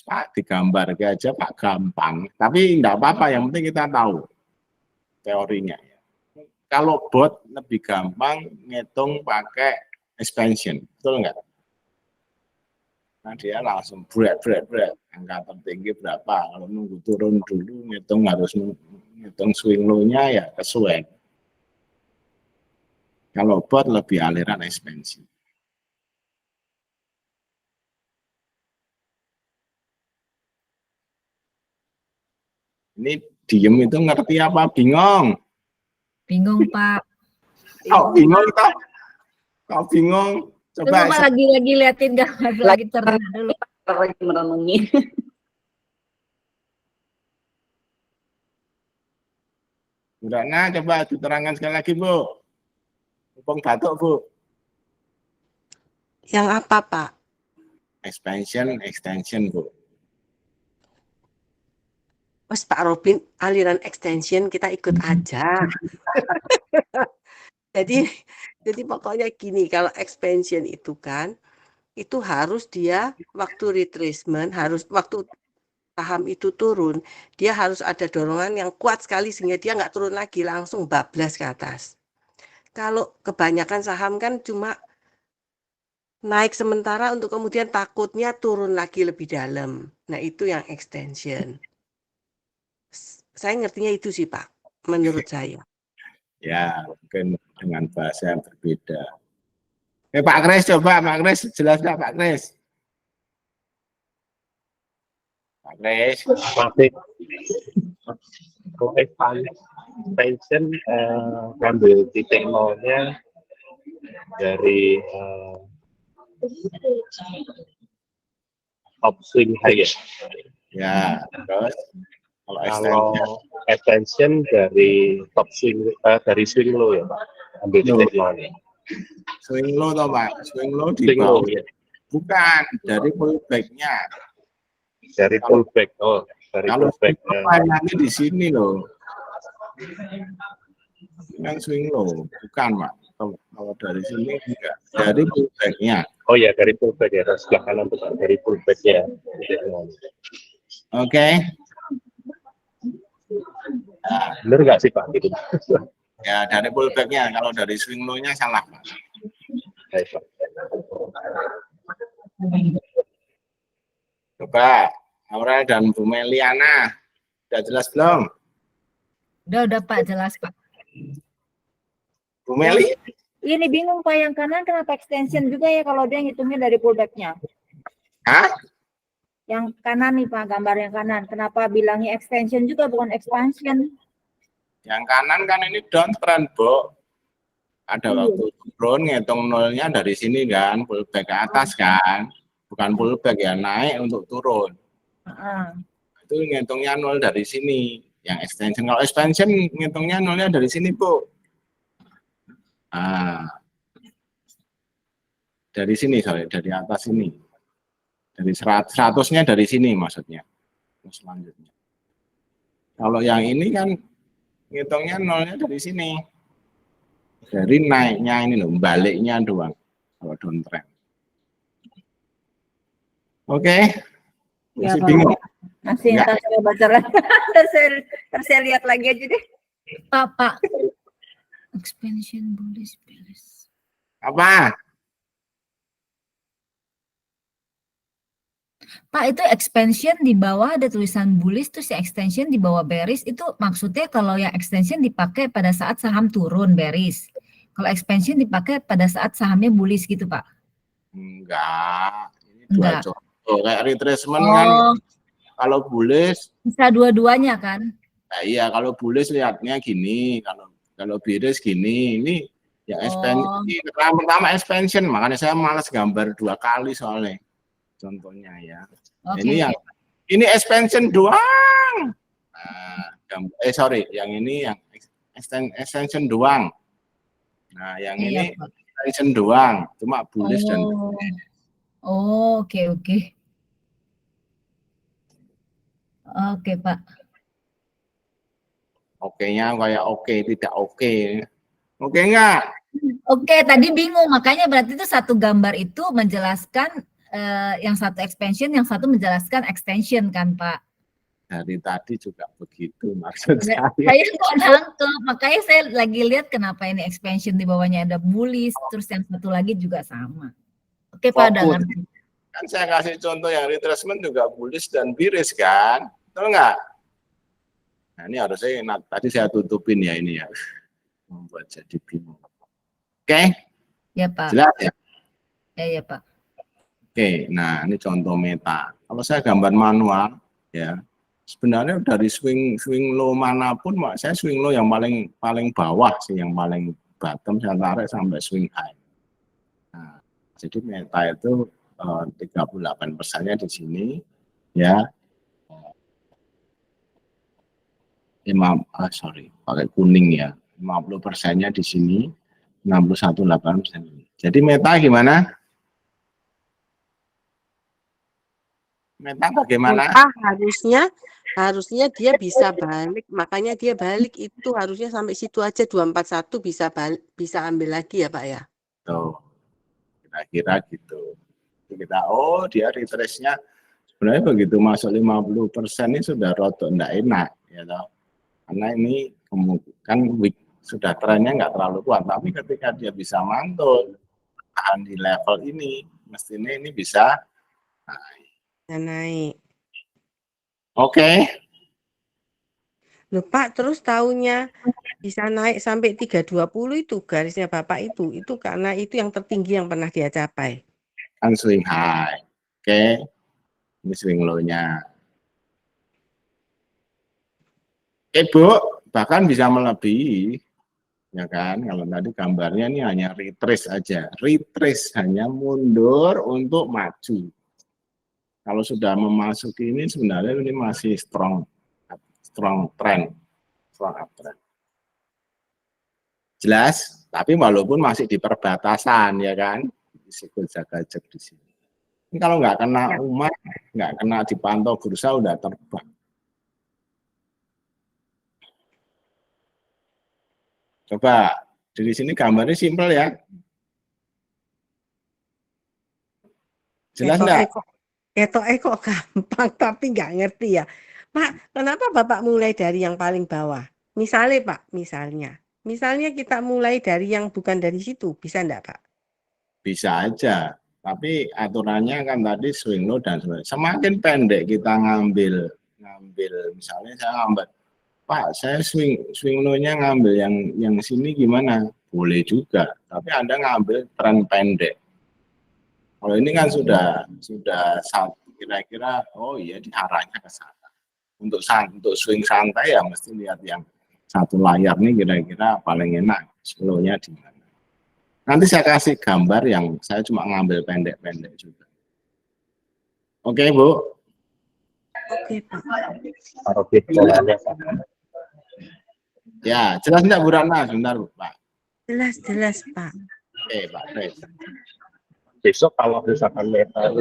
Pak, digambar aja Pak, gampang. Tapi enggak apa-apa, yang penting kita tahu teorinya. Kalau bot lebih gampang ngitung pakai expansion, betul enggak? Nah dia langsung berat. Angka tertinggi berapa? Kalau nunggu turun dulu, ngitung harus ngitung swing low-nya ya kesuwen. Kalau bot lebih aliran expansion. Ini diem itu ngerti apa? Bingung? Bingung Pak. Kau bingung tak? Kau bingung? Coba lagi liatin gambar lagi terang dulu. Lagi merenungi. Bu Ratna, coba diterangkan sekali lagi Bu. Mumpung batuk Bu. Yang apa Pak? Expansion, extension Bu. Mas Pak Robin, aliran extension kita ikut aja. Jadi pokoknya gini, kalau expansion itu kan, itu harus dia waktu retracement, harus waktu saham itu turun, dia harus ada dorongan yang kuat sekali sehingga dia nggak turun lagi, langsung bablas ke atas. Kalau kebanyakan saham kan cuma naik sementara untuk kemudian takutnya turun lagi lebih dalam. Nah itu yang extension. Saya ngertinya itu sih Pak, menurut saya. Ya, mungkin dengan bahasa yang berbeda. Pak Kris, coba Pak Kris, jelas nggak Pak Kris? Pak Kris. Masih kalau expansion ngambil titik nolnya dari upswing high ya. Ya, terus kalau Kalau extension dari top swing dari swing low ya Pak, ambil titik nolnya. swing low toh Pak, swing low di Swing low bawah. ya. Bukan, dari pullback-nya. Dari pullback, oh dari Kalau pullback. nanti di sini loh. Yang swing low, bukan Pak. Kalau dari sini enggak, dari pullback-nya. Oh ya, dari pullback ya, sebelah kanan tuh Pak, dari pullback ya. Oke. Bener nggak sih Pak? Gitu. Ya, dari pullback-nya. Kalau dari swing low-nya salah Pak. Baik, Pak. Coba, Aurel dan Bu Meliana. Sudah jelas belum? Udah Pak, jelas Pak. Bu Meli? Ini bingung Pak, yang kanan kenapa extension juga ya kalau dia ngitungnya dari pullback-nya? Hah? Yang kanan nih Pak, gambar yang kanan. Kenapa bilangnya extension juga bukan expansion? Yang kanan kan ini downtrend, Bu. Ada waktu turun, ngitung nolnya dari sini kan, pullback ke atas kan. Bukan pullback ya, naik untuk turun. Itu ngitungnya nol dari sini. Yang extension, kalau expansion ngitungnya nolnya dari sini, Bu. Dari sini, sorry, dari atas ini. Dari 100-nya dari sini maksudnya. Selanjutnya. Kalau yang ini kan ngitungnya nolnya dari sini. Dari naiknya ini loh, baliknya doang. Kalau downtrend. Oke. Ya, Masih bingung? Masih, ntar saya baca lagi. ntar saya lihat lagi aja deh. Pak. Expansion bullish bearish. Apa? Pak, itu expansion di bawah ada tulisan bullish, terus ya extension di bawah bearish, itu maksudnya kalau yang extension dipakai pada saat saham turun bearish. Kalau expansion dipakai pada saat sahamnya bullish gitu, Pak? Enggak. Ini dua Enggak. contoh. Kayak retracement kan, kalau bullish. Bisa dua-duanya kan? Nah, iya, kalau bullish lihatnya gini, kalau bearish gini. Ini yang expansion. Pertama expansion, makanya saya malas gambar 2 kali soalnya. Contohnya ya. Okay. Ini expansion doang. Nah, sorry, yang ini yang extension doang. Nah, yang ini extension doang, cuma bullish dan oke. Oke, Pak. Oke-nya kayak oke, tidak oke. Oke enggak? Oke, tadi bingung, makanya berarti itu satu gambar itu menjelaskan yang satu expansion, yang satu menjelaskan extension kan, Pak? Dari tadi juga begitu maksud saya. Saya nggak nangkep, makanya saya lagi lihat kenapa ini expansion di bawahnya ada bullish, terus yang satu lagi juga sama. Oke, Pak, udah ngerti. Kan saya kasih contoh yang retracement juga bullish dan bearish kan, betul nggak? Nah, ini harusnya tadi saya tutupin ya ini ya, membuat jadi bingung. Oke? Ya, Pak. Jelas ya? Ya, Pak. Oke, nah ini contoh meta. Kalau saya gambar manual, ya sebenarnya dari swing low manapun, saya swing low yang paling bawah sih, yang paling bottom saya tarik sampai swing high. Nah, jadi meta itu 38%-nya di sini, ya. Pakai kuning ya. 50%-nya di sini, 61,8% ini. Jadi meta gimana? Meta bagaimana? Harusnya dia bisa balik, makanya dia balik itu harusnya sampai situ aja 241 bisa ambil lagi ya Pak ya. Tuh, kira-kira gitu. Kita dia retrace-nya sebenarnya begitu masuk 50% ini sudah rotok enggak enak ya toh. Karena ini kan sudah trennya nggak terlalu kuat, tapi ketika dia bisa mantul tahan di level ini, mestinya ini bisa naik. Naik. Oke. Loh Pak, terus tahunnya bisa naik sampai 320 itu garisnya Bapak itu karena itu yang tertinggi yang pernah dia capai. Kan swing high. Oke. Ini swing low-nya. Oke, Bu, bahkan bisa melebihi. Ya kan, kalau tadi gambarnya ini hanya retrace aja. Retrace hanya mundur untuk maju. Kalau sudah memasuki ini sebenarnya ini masih strong trend, strong uptrend. Jelas, tapi walaupun masih di perbatasan ya kan, risiko jaga-jaga di sini. Ini kalau nggak kena umat, nggak kena dipantau bursa udah terbang. Coba dari sini gambarnya simpel ya. Jelas nggak? Kok gampang tapi nggak ngerti ya. Pak, kenapa Bapak mulai dari yang paling bawah? Misalnya Pak, misalnya kita mulai dari yang bukan dari situ, bisa enggak Pak? Bisa aja, tapi aturannya kan tadi swing low dan sebagainya. Semakin pendek kita ngambil misalnya saya ngambil, Pak saya swing low-nya ngambil yang sini gimana? Boleh juga, tapi Anda ngambil tren pendek. Kalau ini kan sudah kira-kira oh iya diarahnya ke sana. Untuk swing santai ya mesti lihat yang satu layar nih kira-kira paling enak slow-nya di mana. Nanti saya kasih gambar yang saya cuma ngambil pendek-pendek juga. Oke, Bu? Oke, Pak. Oke, polanya Pak. Ya, jelas enggak Bu Rana? Sebentar, Pak. Jelas, Pak. Oke, Pak. Baik. Besok kalau misalkan metal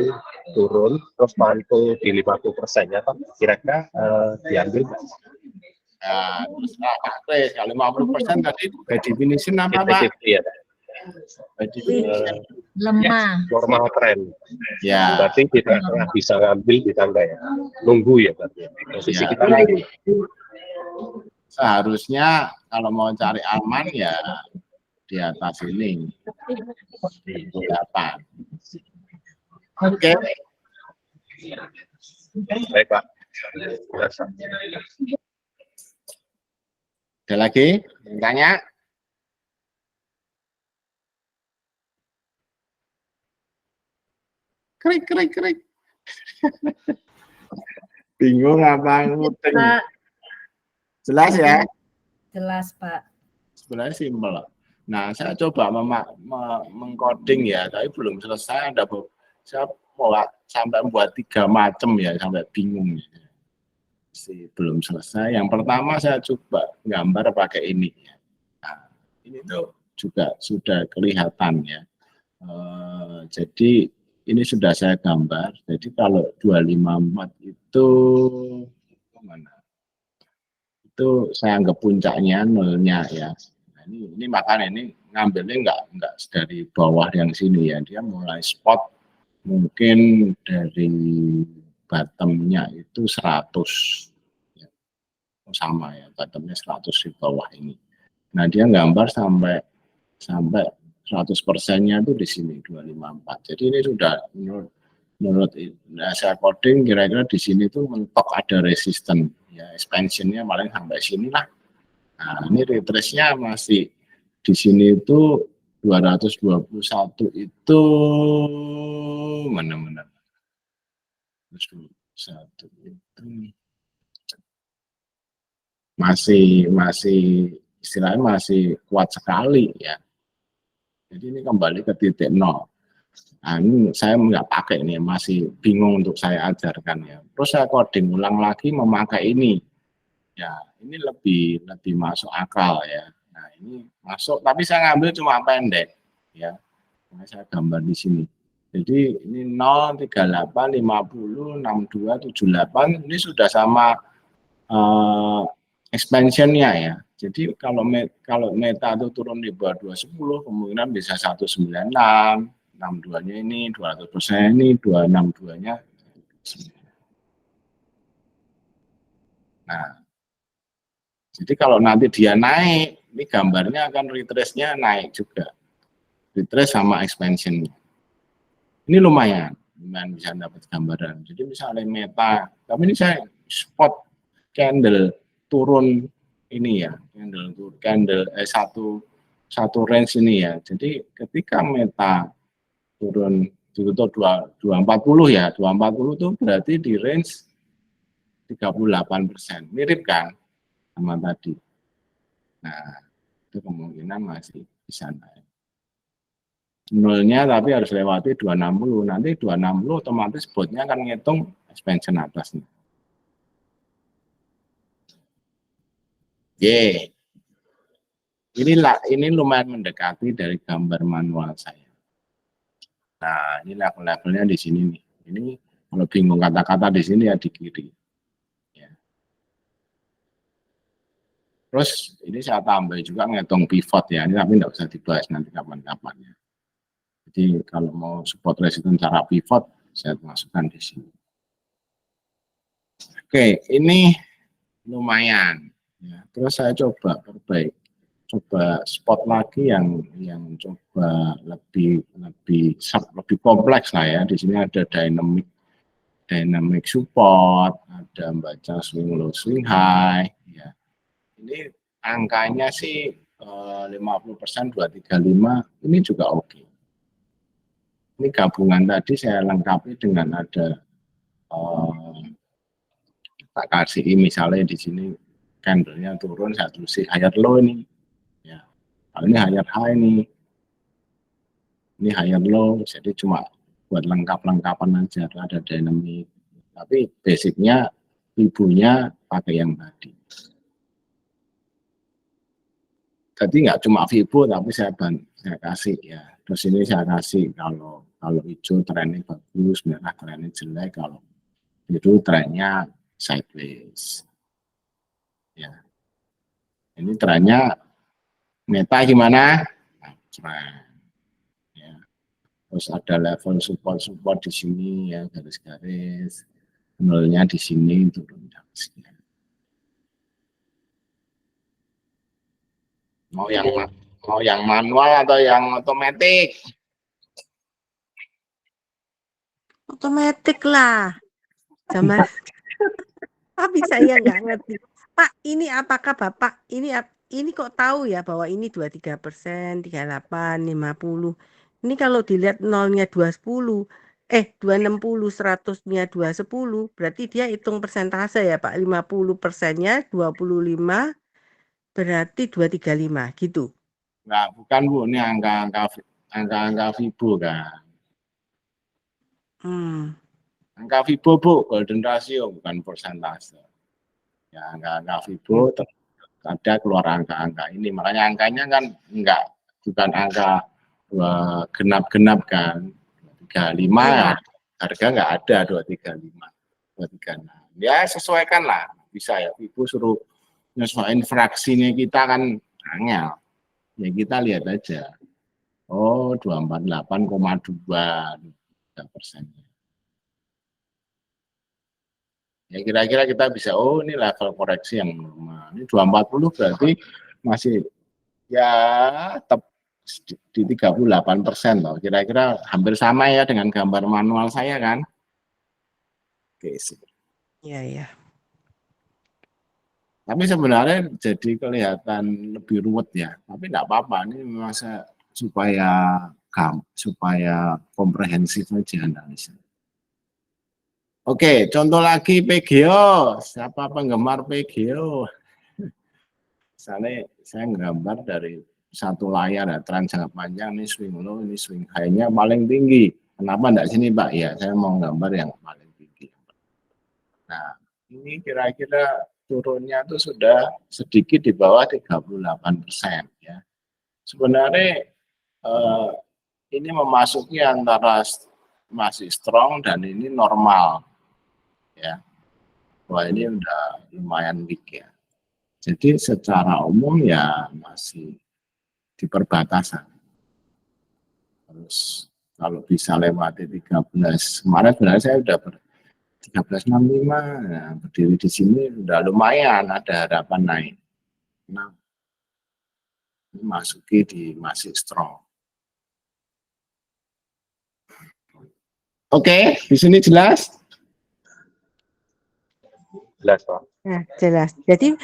turun terus mantul di 50%-nya Pak, kira-kira diambil Pak? Ya, terus Pak Kris, kalau 50% tadi by definition apa Pak? Ya. By definition. Lemah. Normal trend. Ya. Berarti kita nggak bisa ngambil di tangga ya. Nunggu ya berarti. Posisi Ya. kita nunggu. Seharusnya kalau mau cari aman ya di atas ini. Di 8. Oke. Baik Pak. Ada lagi? Tanya? Krik. Bingung apa nguting? Pak. Jelas ya? Jelas, Pak. Sebenarnya simpel. Nah, saya coba mengcoding ya, tapi belum selesai. Saya sampai membuat 3 macam ya, sampai bingung. Masih belum selesai. Yang pertama saya coba gambar pakai ini. Nah, ini tuh juga sudah kelihatan ya. Jadi ini sudah saya gambar. Jadi kalau 254 itu mana? Itu saya anggap puncaknya nolnya ya. Nah, ini makanya ini ngambilnya nggak dari bawah yang sini ya. Dia mulai spot mungkin dari bottomnya itu 100 ya. Sama ya, bottomnya 100 di bawah ini. Nah dia gambar sampai 100%-nya itu di sini 254. Jadi ini sudah menurut saya coding kira-kira di sini tuh mentok ada resisten ya, expansion-nya paling sampai sini lah. Nah ini retrace-nya masih di sini itu 221 itu mana 221 itu masih istilahnya masih kuat sekali ya. Jadi ini kembali ke titik 0. Nah, ini saya nggak pakai ini, masih bingung untuk saya ajarkan ya. Terus saya coding ulang lagi memakai ini. Ya, ini lebih masuk akal ya. Nah, ini masuk, tapi saya ngambil cuma pendek ya. Nah, saya gambar di sini. Jadi ini 0, 38, 50, 62, 78 ini sudah sama expansion-nya ya. Jadi kalau meta itu turun di bawah 210 kemungkinan bisa 196, 62-nya ini 200% ini 262-nya. Nah, jadi kalau nanti dia naik, ini gambarnya akan retrace-nya naik juga. Retrace sama expansion. Ini lumayan bisa dapat gambaran. Jadi misalnya meta, tapi ini saya spot candle turun ini ya, candle satu range ini ya. Jadi ketika meta turun ditutup 240 ya, 240 itu berarti di range 38%, mirip kan sama tadi. Nah, itu kemungkinan masih bisa naik. Nolnya tapi harus lewati 260, nanti 260 otomatis botnya akan ngitung expansion atasnya. Ini lumayan mendekati dari gambar manual saya. Nah, ini level-levelnya di sini nih. Ini kalau bingung kata-kata di sini ya di kiri. Ya. Terus ini saya tambah juga ngitung pivot ya, ini tapi nggak usah dibahas nanti kapan-kapan ya. Jadi kalau mau support resistance cara pivot, saya masukkan di sini. Oke, ini lumayan. Ya. Terus saya coba perbaiki. Coba spot lagi yang coba lebih kompleks lah ya. Di sini ada dynamic support, ada baca swing low swing high ya. Ini angkanya sih 50% 235 ini juga oke. Ini gabungan tadi saya lengkapi dengan ada tak kasih misalnya di sini candlenya turun, saya tulis higher low ini. Ya. Kalau ini higher high nih, ini higher low, jadi cuma buat lengkapan aja, ada dynamic. Tapi basicnya ibunya pakai yang tadi. Jadi nggak cuma Fibo, tapi saya kasih ya. Terus ini saya kasih kalau hijau trennya bagus, merah trennya jelek, kalau biru trennya sideways. Ya, ini trennya meta gimana? Ya. Terus ada level support di sini ya, garis-garis nolnya di sini turun sekian. Mau yang manual atau yang otomatis? Otomatis lah. Zaman tapi saya nggak ngerti. Pak, ini apakah Bapak ini kok tahu ya bahwa ini 23%, 38, 50. Ini kalau dilihat nolnya 210, 260, 100-nya 210, berarti dia hitung persentase ya Pak. 50%-nya 25, berarti 235 gitu. Nah, bukan Bu, ini angka Fibo kan. Angka Fibo Bu, golden ratio bukan persentase. Ya, angka Fibo ada keluar angka-angka ini, makanya angkanya kan bukan angka genap-genap kan. 35 ya, harga nggak ada 235, 236. Ya sesuaikan lah, bisa ya. Fibo suruh nyesuaiin fraksinya kita kan angel. Ya kita lihat aja. Oh, 248,2%. Ya kira-kira kita bisa, oh ini level koreksi yang normal. Ini 240 berarti masih ya di 38% loh. Kira-kira hampir sama ya dengan gambar manual saya kan. Oke sih. Iya. Tapi sebenarnya jadi kelihatan lebih ruwet ya. Tapi enggak apa-apa, ini masa supaya komprehensif aja analisnya. Oke, contoh lagi PGO. Siapa penggemar PGO? Misalnya saya gambar dari satu layar ya, tren jangka panjang, ini swing low, ini swing high-nya paling tinggi. Kenapa enggak sini Pak? Ya, saya mau gambar yang paling tinggi. Nah, ini kira-kira turunnya itu sudah sedikit di bawah 38% ya. Sebenarnya ini memasuki antara masih strong dan ini normal ya. Wah, ini udah lumayan weak ya. Jadi secara umum ya masih di perbatasan. Terus kalau bisa lewati 13, kemarin sebenarnya saya udah 1365, nah, berdiri di sini udah lumayan, ada harapan naik. Nah, ini masih strong. Oke, di sini jelas? jelas Pak. Nah, jelas. Jadi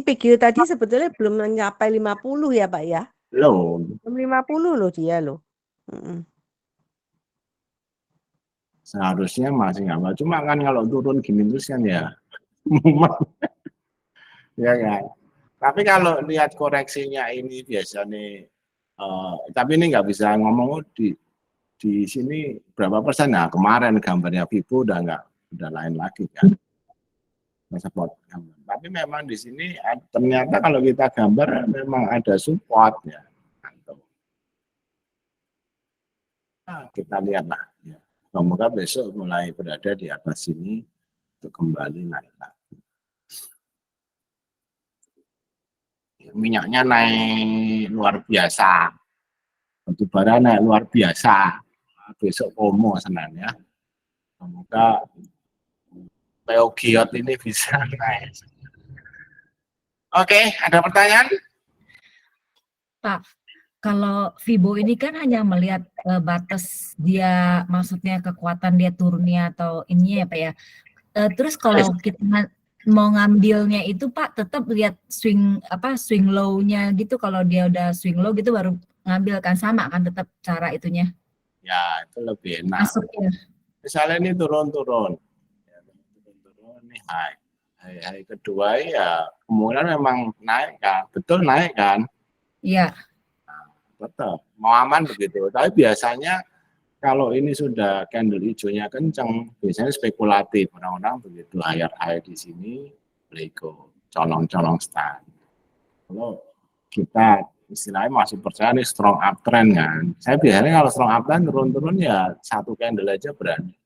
PGU tadi sebetulnya belum mencapai 50 ya Pak ya? Loh, Belum 50 loh dia loh. Mm-mm. seharusnya masih nggak apa. Cuma kan kalau turun gini terus kan ya, mumet. Ya kan. Tapi kalau lihat koreksinya ini biasanya, tapi ini nggak bisa ngomong di sini berapa persen. Nah kemarin gambarnya Vivo udah lain lagi kan. Support gambar. Tapi memang di sini ternyata kalau kita gambar memang ada support ya. Nah, kita lihatlah ya. Semoga besok mulai berada di atas sini untuk kembali naik lagi. Minyaknya naik luar biasa, batubara naik luar biasa. Besok promo Senin ya. Semoga PO Giot ini bisa naik. Oke, ada pertanyaan? Pak, kalau Vibo ini kan hanya melihat batas dia, maksudnya kekuatan dia turunnya atau ininya ya Pak ya. Terus kalau kita mau ngambilnya itu Pak, tetap lihat swing low-nya gitu. Kalau dia udah swing low gitu baru ngambil kan, sama kan tetap cara itunya. Ya, itu lebih enak. Masuknya. Misalnya ini turun-turun. Ya, turun-turun ini high. High kedua ya kemungkinan memang naik kan. Betul naik kan? Iya. Nah, tetap mau aman begitu. Tapi biasanya kalau ini sudah candle hijaunya kencang, biasanya spekulatif. Orang-orang begitu high di sini, lego, colong-colong stand. Kalau kita istilahnya masih percaya nih strong uptrend kan. Saya biasanya kalau strong uptrend turun-turun ya satu candle aja berani.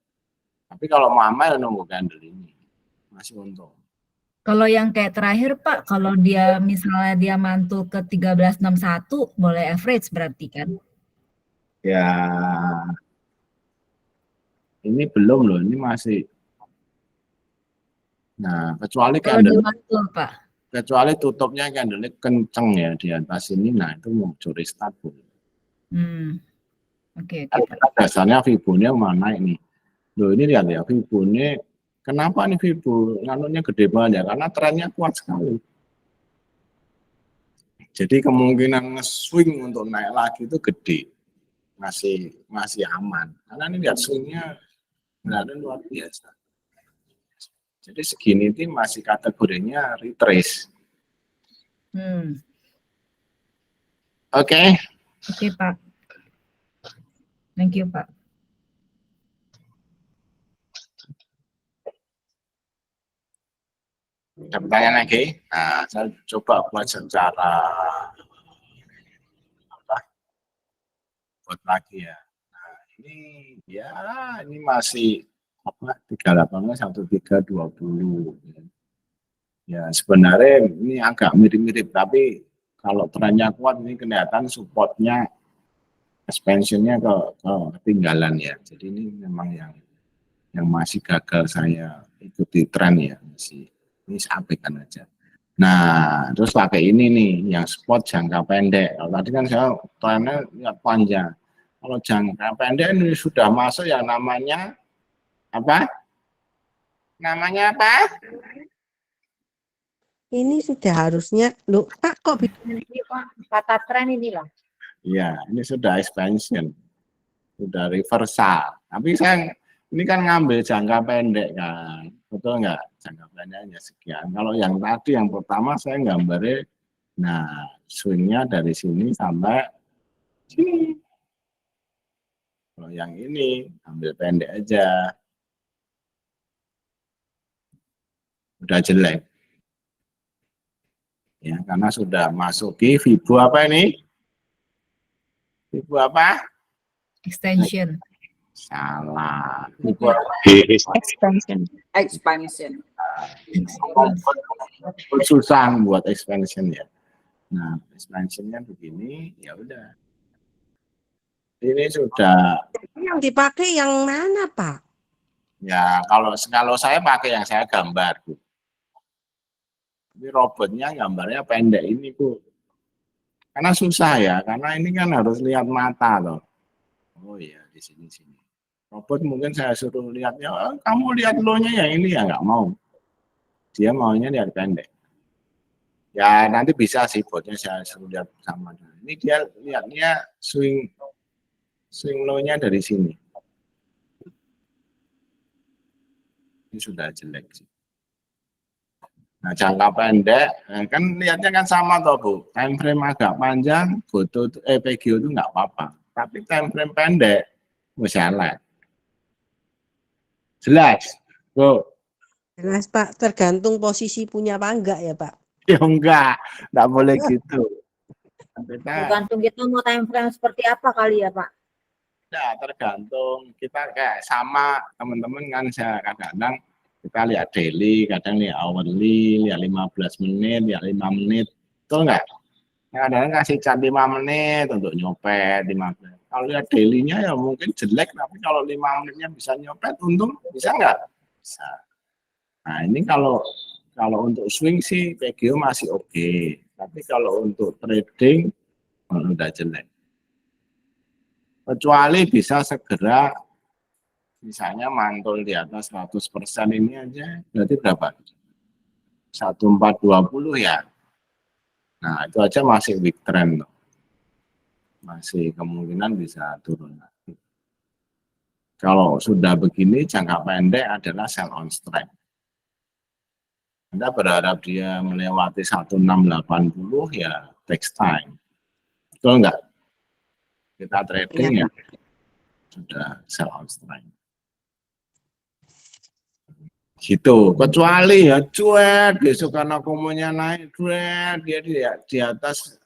Tapi kalau mau aman nunggu candle ini masih untung. Kalau yang kayak terakhir Pak, kalau dia misalnya dia mantul ke 1361 boleh average berarti kan? Ya ini belum loh, ini masih. Nah, kecuali Kalau dia candle, mantul Pak. kecuali tutupnya candle kenceng ya di atas ini, nah itu mau curi start. Oke, Pak. Dasarnya Vibo-nya mana ini? Loh ini lihat ya, Vibo-nya kenapa nih Vibo nganunya gede banget ya? Karena trennya kuat sekali. Jadi kemungkinan nge-swing untuk naik lagi itu gede. Masih aman. Karena ini lihat swingnya benar luar biasa. Jadi segini itu masih kategorinya retrace. Oke. Oke Pak. Thank you Pak. Ada pertanyaan lagi? Nah, saya coba buat secara buat lagi ya. Nah, ini masih 38-1320. Ya, sebenarnya ini agak mirip-mirip, tapi kalau trennya kuat ini kelihatan supportnya expansionnya ketinggalan ya. Jadi ini memang yang masih gagal saya ikuti tren ya, ini sampaikan aja. Nah, terus pakai ini nih, yang spot jangka pendek. Kalau tadi kan saya trennya lihat panjang. Kalau jangka pendek ini sudah masuk yang namanya apa? Namanya apa? Ini sudah harusnya, loh Pak kok Ini Pak, kata tren inilah. Iya, ini sudah expansion, sudah reversal. Tapi saya ini kan ngambil jangka pendek kan, betul nggak? Jangka pendeknya sekian. Kalau yang tadi yang pertama saya gambarnya, nah swingnya dari sini sampai sini. Kalau yang ini ambil pendek aja, udah jelek. Ya, karena sudah masuki Vibo apa ini? Vibo apa? Extension. Salah. Vibo Expansion. susah buat expansion ya. Nah, expansionnya begini, ya udah. Ini sudah. Yang dipakai yang mana Pak? Ya, kalau saya pakai yang saya gambar, Bu. Ini robotnya gambarnya pendek ini, Bu. Karena susah ya, karena ini kan harus lihat mata loh. Oh iya, di sini. Robot mungkin saya suruh lihatnya, kamu lihat lo-nya yang ini ya nggak mau. Dia maunya lihat pendek. Ya nanti bisa sih botnya saya suruh lihat sama. Ini dia lihatnya swing low-nya dari sini. Ini sudah jelek sih. Nah, jangka pendek, kan lihatnya kan sama toh Bu. Time frame agak panjang, PGO itu nggak apa-apa. Tapi time frame pendek, salah. Jelas, Bu. Jelas Pak, tergantung posisi punya apa enggak ya Pak? Ya enggak boleh gitu. Kita Tergantung kita mau time frame seperti apa kali ya Pak. ya tergantung kita kayak sama teman-teman kan saya kadang-kadang kita lihat daily, kadang lihat hourly, lihat 15 menit, lihat 5 menit. Betul enggak? Kadang-kadang kasih cat 5 menit untuk nyopet 15. Kalau lihat daily-nya ya mungkin jelek, tapi kalau 5 menitnya bisa nyopet, untung bisa enggak? Bisa. Nah, ini kalau untuk swing sih PGO masih oke. Tapi kalau untuk trading udah jelek. Kecuali bisa segera misalnya mantul di atas 100% ini aja, berarti berapa? 1420 ya. Nah, itu aja masih weak trend. Masih kemungkinan bisa turun lagi. Kalau sudah begini, jangka pendek adalah sell on strike. Anda berharap dia melewati 1680 ya takes time. Betul enggak? Kita trading ya sudah sell on strike. Gitu, kecuali ya cuek besok karena komonya naik cuek dia di atas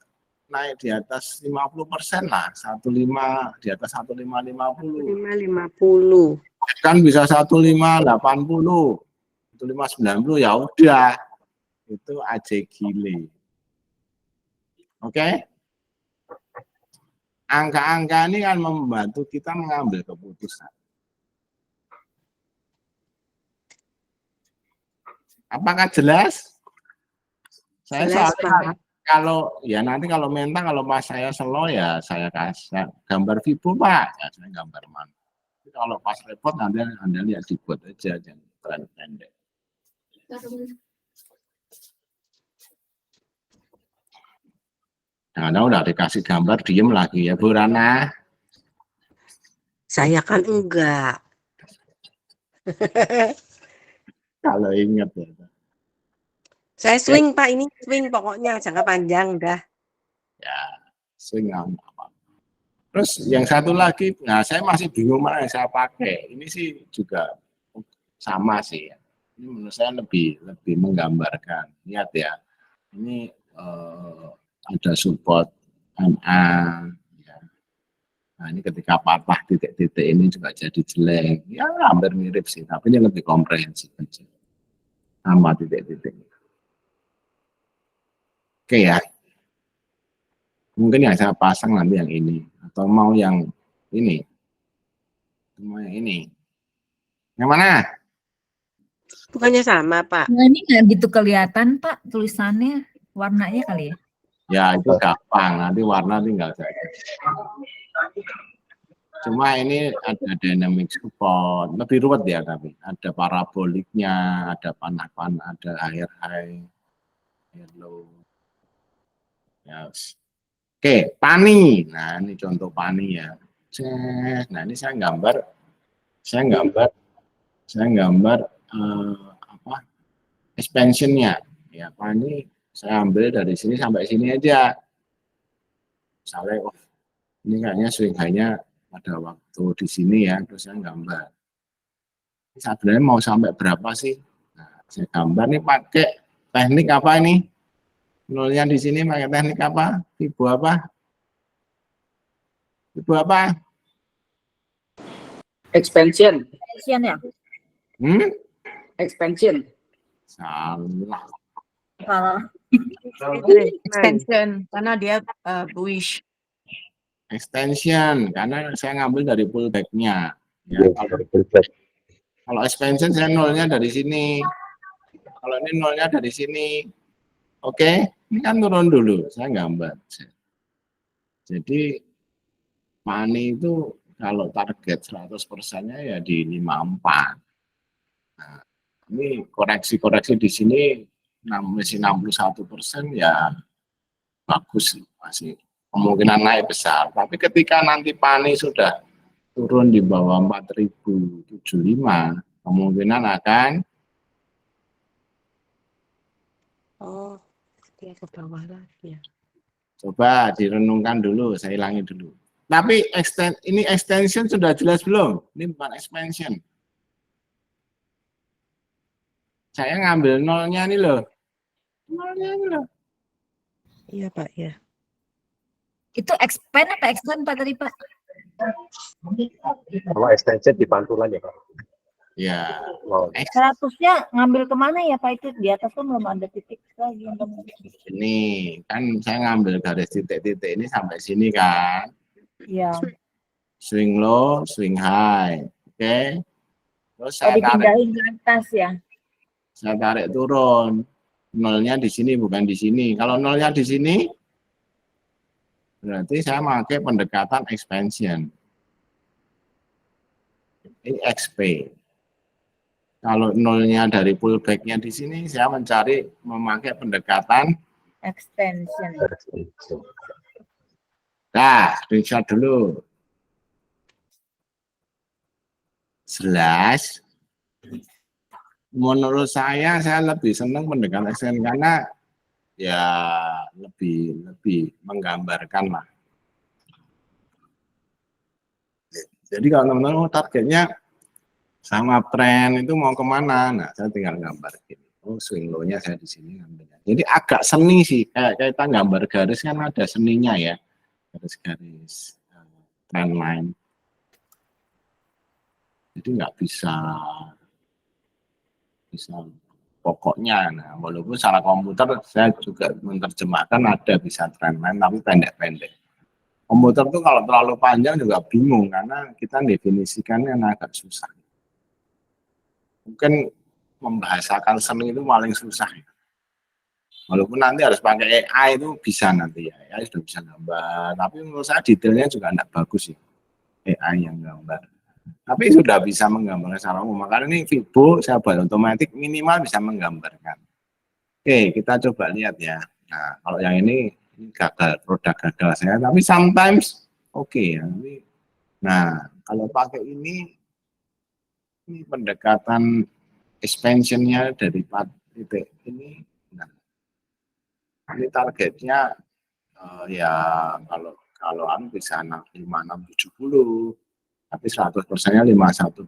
naik di atas 50% lah, 15 di atas 1550. 550. Kan bisa 1580, 1590 ya udah. Itu aja gile. Oke? Angka-angka ini kan membantu kita mengambil keputusan. Apakah jelas? Saya Jelas, soalnya Pak. kalau ya nanti kalau mental kalau pas saya slow ya saya kasih gambar Vibo Pak, ya saya gambar mana. Kalau pas repot nanti Anda lihat dibuat aja jangan terlalu pendek. Nah, udah dikasih gambar diem lagi ya Bu Rana. Saya kan enggak. Kalau ingat ya. Saya swing Pak, ini swing pokoknya jangka panjang dah. Ya, swing apa. Terus yang satu lagi, nah saya masih bingung mana yang saya pakai. Ini sih juga sama sih ya. Ini menurut saya lebih menggambarkan. Lihat ya, ini ada support MA. Ya. Nah ini ketika patah titik-titik ini juga jadi jelek. Ya hampir mirip sih, tapi ini lebih komprehensif aja. Sama titik-titik. Oke ya. Mungkin yang saya pasang nanti yang ini. Atau mau yang ini. Mau yang ini. Yang mana? Bukannya sama Pak? Nah, ini nggak gitu kelihatan Pak tulisannya, warnanya kali ya? Ya itu gampang, nanti warna tinggal saja. Cuma ini ada dynamic support, lebih ruwet ya tapi. Ada paraboliknya, ada panah-panah, ada higher high, higher low. Yes. Oke, pani. Nah ini contoh pani ya. Nah ini saya gambar apa expansionnya. Ya pani saya ambil dari sini sampai sini aja. Misalnya, oh, ini kayaknya swing high-nya pada waktu di sini ya, terus saya gambar. Sebenarnya mau sampai berapa sih? Nah, saya gambar nih pakai teknik apa ini? Nolnya di sini pakai teknik apa? Vibo apa? Vibo apa? Expansion. Expansion ya. Expansion. Salah. Kalau Extension karena dia bullish. Extension karena saya ngambil dari pullback-nya. Ya, kalau expansion saya nolnya dari sini. Kalau ini nolnya dari sini. Oke, ini kan turun dulu. Saya gambar. Jadi money itu kalau target 100%-nya ya di 54. Nah, Ini koreksi-koreksi di sini masih 61% ya bagus, masih kemungkinan naik besar. Tapi ketika nanti PANI sudah turun di bawah 4.075, kemungkinan akan dia ke bawah lagi ya. coba direnungkan dulu, saya ulangi dulu. Tapi ini extension sudah jelas belum? Ini bukan expansion. Saya ngambil nolnya nih loh. Nolnya ini loh. Iya Pak ya. Itu expand apa extend Pak tadi Pak? Kalau extension di pantulan ya Pak. Ya. Oh, 100-nya ngambil kemana ya Pak? Itu di atas kan belum ada titik lagi. Ini kan saya ngambil garis titik-titik ini sampai sini kan. Iya. Swing low, swing high. Oke. Terus saya tarik, Dipindahin ke atas ya. saya tarik turun. Nolnya di sini bukan di sini. Kalau nolnya di sini, berarti saya pakai pendekatan expansion. Ini XP. Kalau nolnya dari pullback-nya di sini, saya memakai pendekatan Extension. Nah, screenshot dulu. Jelas. Menurut saya lebih senang pendekatan extension karena ya lebih menggambarkan lah. Jadi kalau teman-teman targetnya sama tren itu mau kemana, nah saya tinggal gambar gini. Oh, swing low-nya saya di sini ngambilnya. Jadi agak seni sih, kayak kita gambar garis kan ada seninya ya, garis-garis trend line. Jadi nggak bisa pokoknya. Nah, walaupun secara komputer saya juga menerjemahkan ada bisa trend line tapi pendek-pendek. Komputer tuh kalau terlalu panjang juga bingung karena kita definisikannya agak susah. Mungkin membahasakan seni itu paling susah ya. Walaupun nanti harus pakai AI itu bisa nanti ya, AI sudah bisa gambar. Tapi menurut saya detailnya juga tidak bagus ya, AI yang gambar. Tapi sudah bisa menggambarkan secara umum. Makanya ini Vibo, saya buat otomatis minimal bisa menggambarkan. Oke, kita coba lihat ya. Nah, kalau yang ini gagal, produk gagal saya. Tapi sometimes oke ya. Nah, kalau pakai ini pendekatan expansionnya dari titik ini. Nah, ini targetnya ya kalau bisa 5670. Tapi 100%-nya 5125.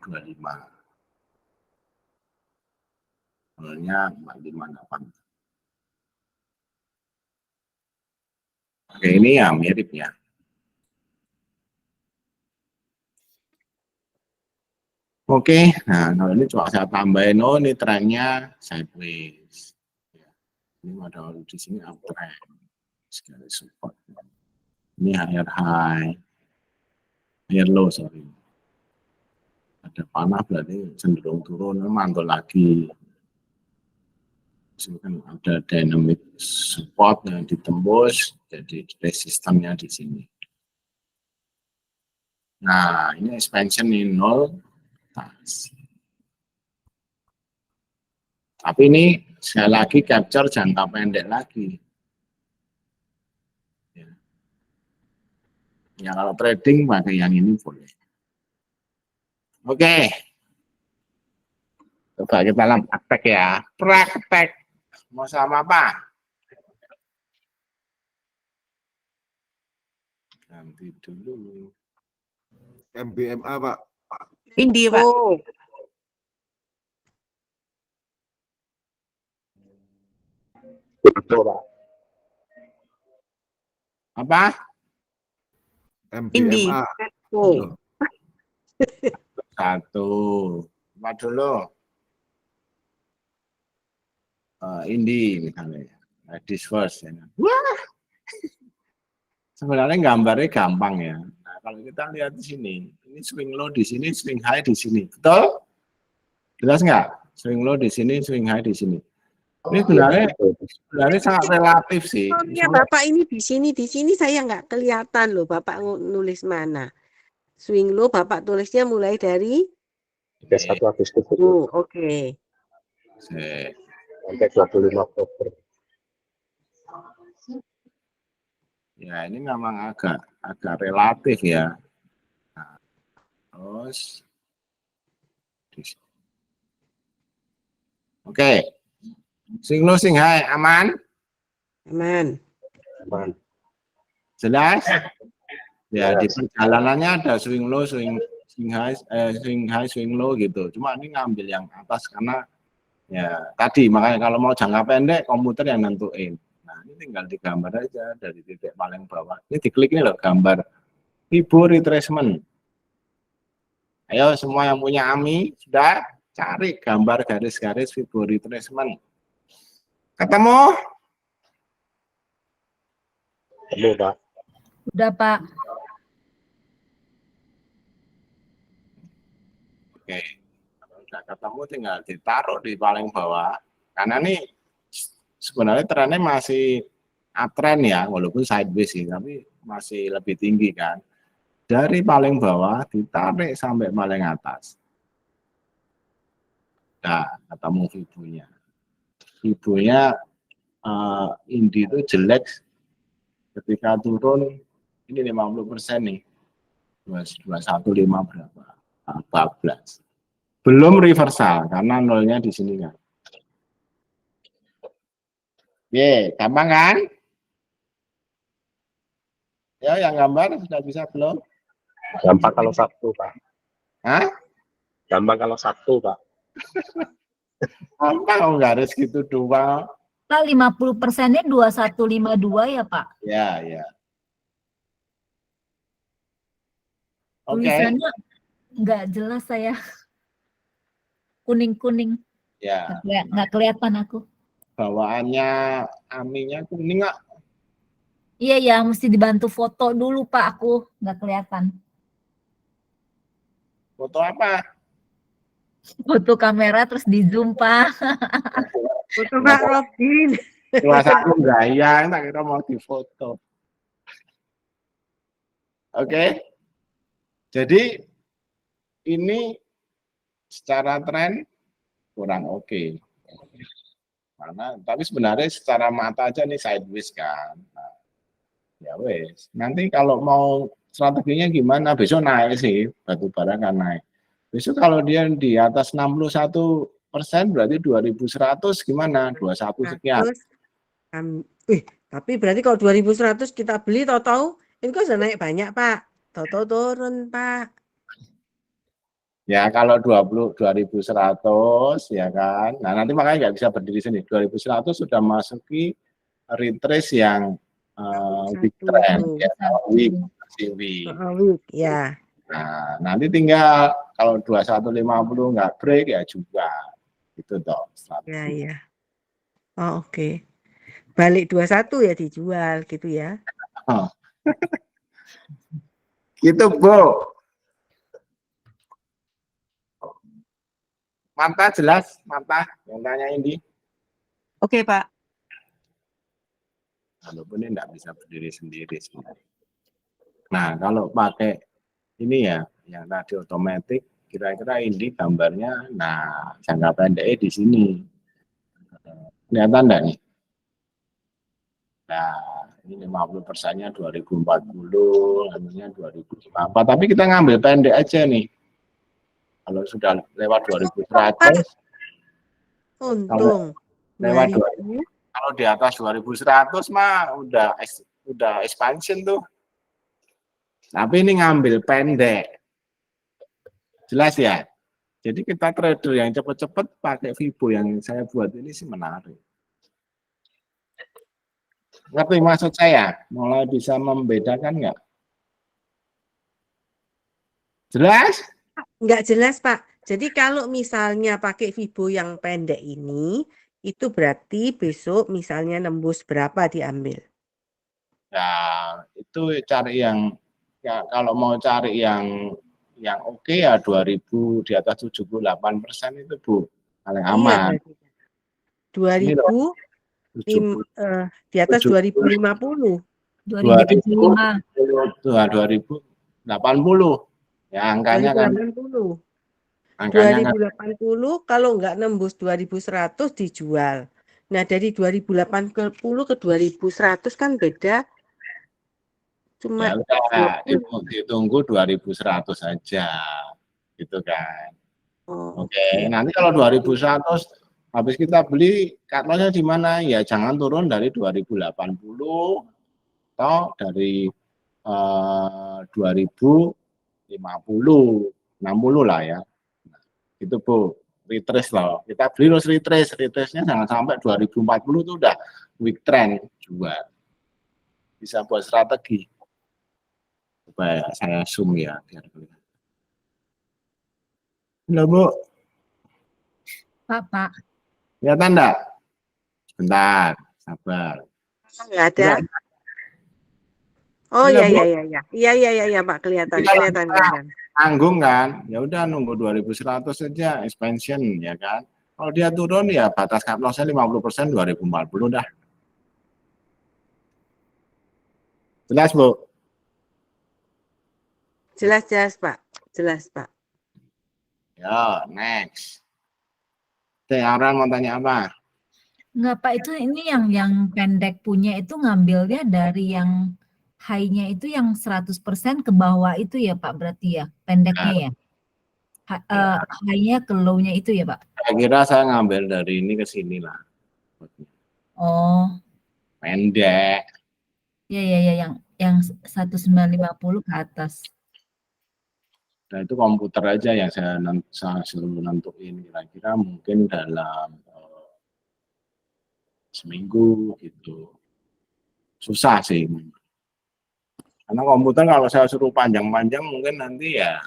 Nolnya 458. Oke, ini ya mirip ya. Oke, nah kalau ini coba saya tambahin, oh ini trennya sideways. Ini ada di sini uptrend. Sekali support. Ini higher high. Higher low, sorry. Ada panah berarti cenderung turun, mantul lagi. Sini kan ada dynamic support yang ditembus, jadi resistannya di sini. Nah, ini expansion ini 0. Tapi ini sekali lagi capture jangka pendek lagi. Ya kalau trading pakai yang ini boleh. Oke. Coba kita dalam praktek ya. Praktek. Mau sama apa? Ganti dulu. MBMA Pak. Indi, Pak. Oh, betul Pak. Apa? Indi. MBMA. oh. Satu. Apa dulu? Indi misalnya. Ladies first. Ya. Wah. Sebenarnya gambarnya gampang ya. Nah, kalau kita lihat di sini, ini swing low di sini, swing high di sini. Betul? Jelas nggak? Swing low di sini, swing high di sini. Ini sebenarnya sangat relatif sih. Ya Bapak ini di sini saya nggak kelihatan loh Bapak nulis mana. Swing low Bapak tulisnya mulai dari 31 Agustus. oh, oke. sampai 25 Oktober. Ya ini memang agak relatif ya. Nah, terus oke. Swing low, swing high, aman? Aman. Aman. Jelas? Ya, di Jelas. perjalanannya ada swing low, swing high, swing low gitu. Cuma ini ngambil yang atas karena ya tadi makanya kalau mau jangka pendek komputer yang nentuin. Nah, ini tinggal digambar aja dari titik paling bawah. Ini diklik ini loh gambar Fibo retracement. Ayo semua yang punya AMI sudah cari gambar garis-garis Fibo retracement. Ketemu? Ketemu, Pak. Udah, Pak. Oke. Kalau udah ketemu tinggal ditaruh di paling bawah. Karena nih sebenarnya trennya masih uptrend ya, walaupun sideways sih, tapi masih lebih tinggi kan. Dari paling bawah ditarik sampai paling atas. Nah, ketemu Fibonya. Fibonya Indi itu jelek ketika turun ini 50% nih. 215 berapa? 14. Belum reversal karena nolnya di sini kan. Ye, gampang kan? Ya, yang gambar sudah bisa belum? Gampang kalau Sabtu, Pak. Hah? Gampang kalau Sabtu, Pak. Gampang kalau garis gitu doang. Pak, 50%-nya 2152 ya, Pak? Ya, ya. Oke. Tulisannya nggak jelas saya. Kuning-kuning. Ya. Nggak kelihatan aku. Bawaannya aminya kuning nggak? Iya, ya, mesti dibantu foto dulu, Pak. Aku nggak kelihatan. Foto apa? Foto kamera terus di zoom, Pak. Foto Pak Robin. 21 gaya, tak kira mau difoto. Oke. Jadi ini secara tren kurang oke. Karena tapi sebenarnya secara mata aja nih sideways kan. Nah, ya wes. Nanti kalau mau strateginya gimana? Besok naik sih, batu bara kan naik. Besok kalau dia di atas 61% berarti 2100 gimana? 21 sekian. Tapi berarti kalau 2100 kita beli tahu-tahu ini kok sudah naik banyak, Pak. Tahu-tahu turun, Pak. Ya kalau 2100 ya kan. Nah nanti makanya nggak bisa berdiri sini. 2100 sudah masuki retrace yang big trend ya, week. Ya. Nah nanti tinggal kalau 2150 nggak break ya juga itu toh. Ya, ya. Oh, oke. Balik 21 ya dijual gitu ya. Oh. Gitu, Bu. Mata jelas, mata yang tanya ini. Oke, Pak. Walaupun ini tidak bisa berdiri sendiri sebenarnya. Nah, kalau pakai ini ya, yang tadi otomatis, kira-kira ini gambarnya, nah jangka pendeknya di sini. Kelihatan enggak nih? Nah, ini 50%-nya 2040, anunya 2054. Tapi kita ngambil pendek aja nih. Kalau sudah lewat 2100, untung. Lewat 2000. Kalau di atas 2100 mah udah expansion tuh. Tapi ini ngambil pendek. Jelas ya? Jadi kita trader yang cepat-cepat pakai Fibo yang saya buat ini sih menarik. Ngerti maksud saya? Mulai bisa membedakan nggak? Jelas? Nggak jelas, Pak. Jadi kalau misalnya pakai Fibo yang pendek ini, itu berarti besok misalnya nembus berapa diambil? Ya, itu cari yang, ya kalau mau cari yang oke ya 2000 di atas 78% itu Bu, paling aman. Iya, 2000 di atas 2050. 2075. 2080. Ya angkanya kan 2080. Angkanya kan 2080 kalau nggak nembus 2100 dijual. Nah, dari 2080 ke 2100 kan beda cuma ya udah 20. ditunggu 2100 saja. Gitu kan. Oh, Oke, oke. nanti kalau 2100 habis kita beli cut loss-nya di mana? Ya jangan turun dari 2080 atau dari 2050, 60 lah ya. Itu Bu, retrace loh. Kita beli terus retrace-nya jangan sampai 2040 itu udah weak trend jual. Bisa buat strategi. Supaya saya zoom ya biar kelihatan. Halo Bu, Pak. kelihatan enggak? Bentar, sabar. Nggak ada. Udah. Oh Iya, iya Bu. iya Pak, kelihatan. Tanggung kan, ya udah nunggu 2100 saja expansion ya kan. Kalau dia turun ya batas cut loss-nya 50% 2040 dah. Jelas Bu? Jelas Pak. Jelas Pak. Ya, next. Aran mau tanya apa? Enggak Pak, itu ini yang pendek punya itu ngambilnya dari yang high-nya itu yang 100% ke bawah itu ya Pak, berarti ya pendeknya ya. High-nya ke low-nya itu ya Pak. Saya kira saya ngambil dari ini ke sini lah. Oh, Pendek. ya yang 1950 ke atas. Nah itu komputer aja yang saya suruh nentuin kira-kira mungkin dalam seminggu gitu. Susah sih. Karena komputer kalau saya suruh panjang-panjang mungkin nanti ya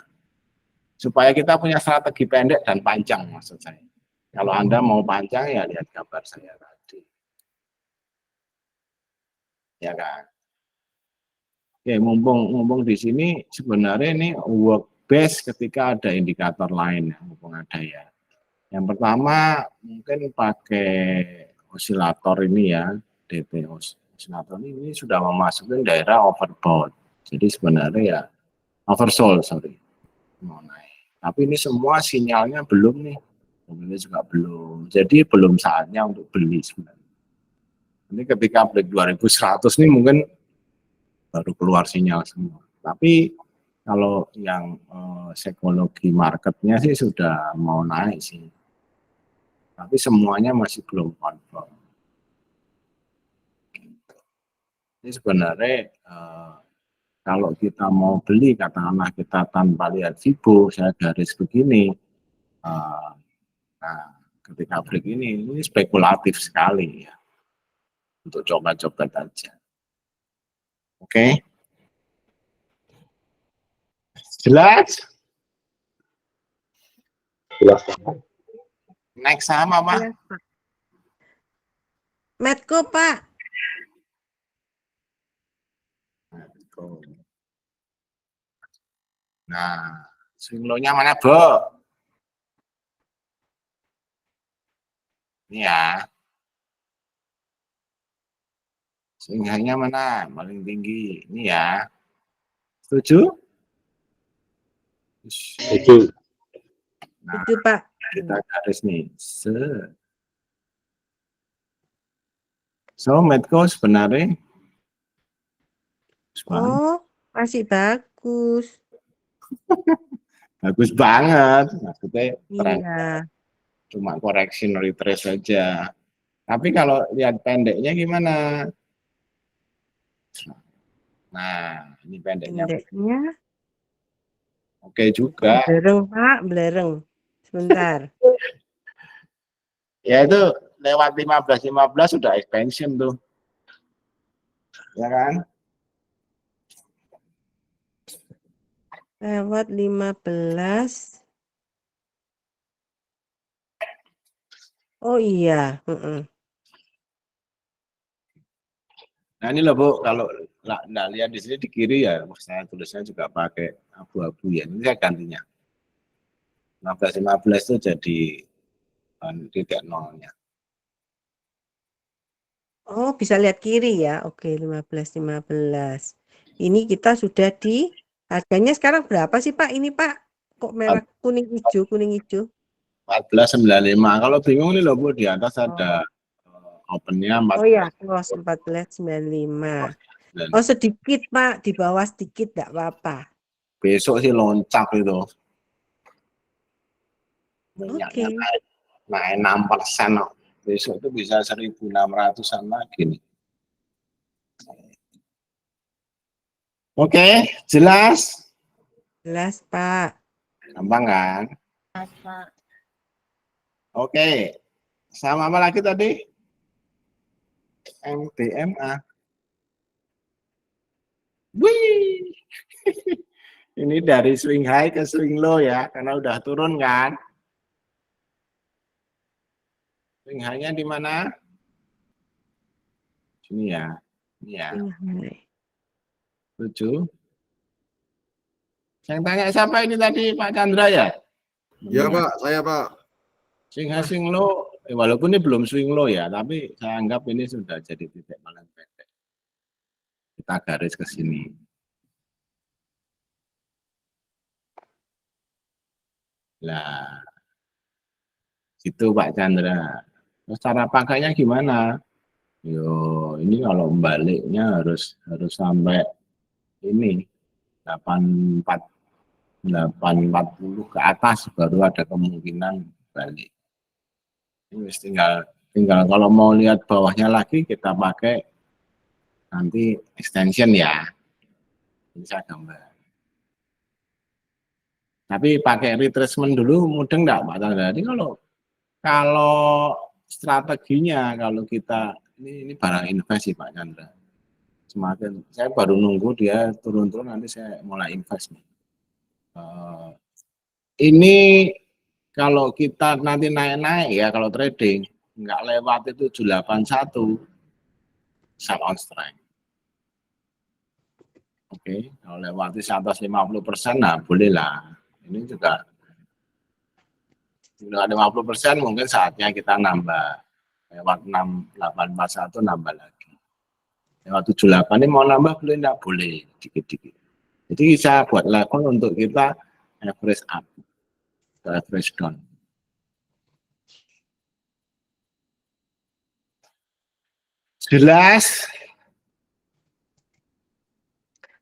supaya kita punya strategi pendek dan panjang maksud saya. Kalau Anda mau panjang ya lihat gambar saya tadi. Ya kan. Oke, mumpung di sini sebenarnya ini work best ketika ada indikator lain mumpung ada ya. Yang pertama mungkin pakai osilator ini ya, DP osilator ini sudah memasuki daerah overbought. Jadi sebenarnya ya oversold, mau naik. Tapi ini semua sinyalnya belum nih, ini juga belum. Jadi belum saatnya untuk beli sebenarnya. Ini ketika break 2100 nih mungkin baru keluar sinyal semua. Tapi kalau yang psikologi marketnya sih sudah mau naik sih. Tapi semuanya masih belum confirm. Ini sebenarnya kalau kita mau beli, katakanlah kita tanpa lihat Fibo, saya garis begini. Nah, ketika break ini spekulatif sekali ya. Untuk coba-coba aja. Oke. Jelas? Jelas. Next saham apa? Jelas, Pak. Medco, Pak. Nah, swing low-nya mana, Bu? Ini ya. Swing high-nya mana? Paling tinggi. Ini ya. Setuju? Setuju. Nah, Itu, Pak. kita garis nih. So, Medco sebenarnya Oh, masih bagus. bagus banget. Maksudnya Iya. cuma koreksi retrace saja. Tapi kalau lihat pendeknya gimana? Nah, ini pendeknya. Pendeknya. Oke juga. Belereng, Pak. Belereng. Sebentar. Ya itu lewat 15 sudah expansion tuh. Ya kan? Lewat 15. Oh iya. Nah ini loh Bu, kalau lihat di sini di kiri ya, saya tulisnya juga pakai abu-abu ya. Ini saya gantinya. 15 itu jadi titik nolnya. Oh, bisa lihat kiri ya. Oke, 15. Ini kita sudah di harganya sekarang berapa sih, Pak? Ini, Pak. kok merah kuning hijau 1495. Kalau bingung nih loh Bu, di atas ada opennya oh ya close 1495 oh sedikit Pak di bawah sedikit enggak apa-apa. Besok sih loncat itu. Minyaknya Oke. naik 6%. Besok itu bisa 1.600-an lagi nih. Oke, jelas? Jelas Pak. Gampang kan? Mas, Pak. Oke. Sama apa lagi tadi? MDMA. Wih. Ini dari swing high ke swing low ya, karena udah turun kan. Swing high-nya di mana? Sini ya. Ini ya. 7. Yang tanya siapa ini tadi, Pak Chandra ya? Ya Pak, saya Pak. Swing high, swing low, walaupun ini belum swing low ya, tapi saya anggap ini sudah jadi titik paling pendek. Kita garis ke sini. Nah, itu Pak Chandra. Terus cara pakainya gimana? Yo, ini kalau baliknya harus sampai ini 840 ke atas baru ada kemungkinan balik. Ini tinggal kalau mau lihat bawahnya lagi kita pakai nanti extension ya. Bisa gambar. Tapi pakai retracement dulu mudeng enggak Pak Chandra? Jadi kalau strateginya kalau kita ini barang invest sih Pak Chandra. Semakin saya baru nunggu dia turun-turun nanti saya mulai invest nih. Ini kalau kita nanti naik-naik ya kalau trading nggak lewat itu 781 sell on strike. Oke, kalau lewati 150% nah boleh lah. Ini juga sudah 50% mungkin saatnya kita nambah lewat 6841 nambah lagi. Lewat 78 ini mau nambah boleh enggak? Boleh, dikit-dikit. Jadi bisa buat level untuk kita average up, average down. Jelas?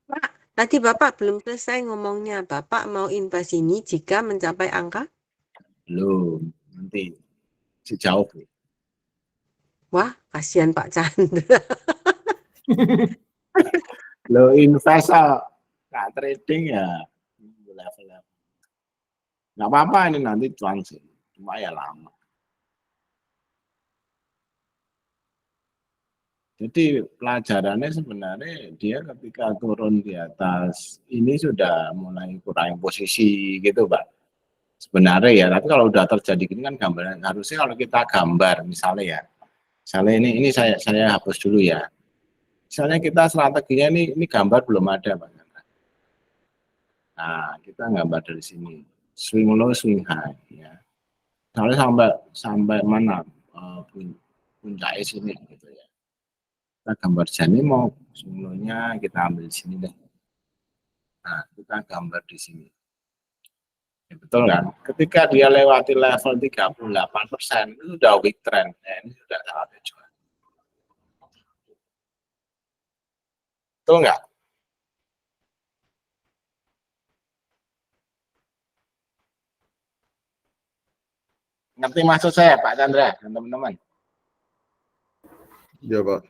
Pak, tadi Bapak belum selesai ngomongnya. Bapak mau invest ini jika mencapai angka? Belum, nanti sejauh. Wah, kasihan Pak Chandra. Lo invest nggak trading ya level-level. Nggak apa-apa ini nanti cuan sih, cuma ya lama. Jadi pelajarannya sebenarnya dia ketika turun di atas ini sudah mulai kurangi posisi gitu Pak. Sebenarnya ya, tapi kalau udah terjadi gini kan gambaran harusnya kalau kita gambar misalnya ya. Misalnya ini saya hapus dulu ya. Misalnya kita strateginya ini gambar belum ada Pak. Nah, kita gambar dari sini. Swing low, swing high ya. Misalnya sampai mana puncaknya sini gitu ya. Kita gambar sini mau swing low-nya kita ambil di sini deh. Nah, kita gambar di sini. Ya, betul kan? Ketika dia lewati level 38% itu sudah weak trend. Ya, ini sudah saatnya jual. Betul nggak? Ngerti maksud saya Pak Chandra dan teman-teman? Ya Pak.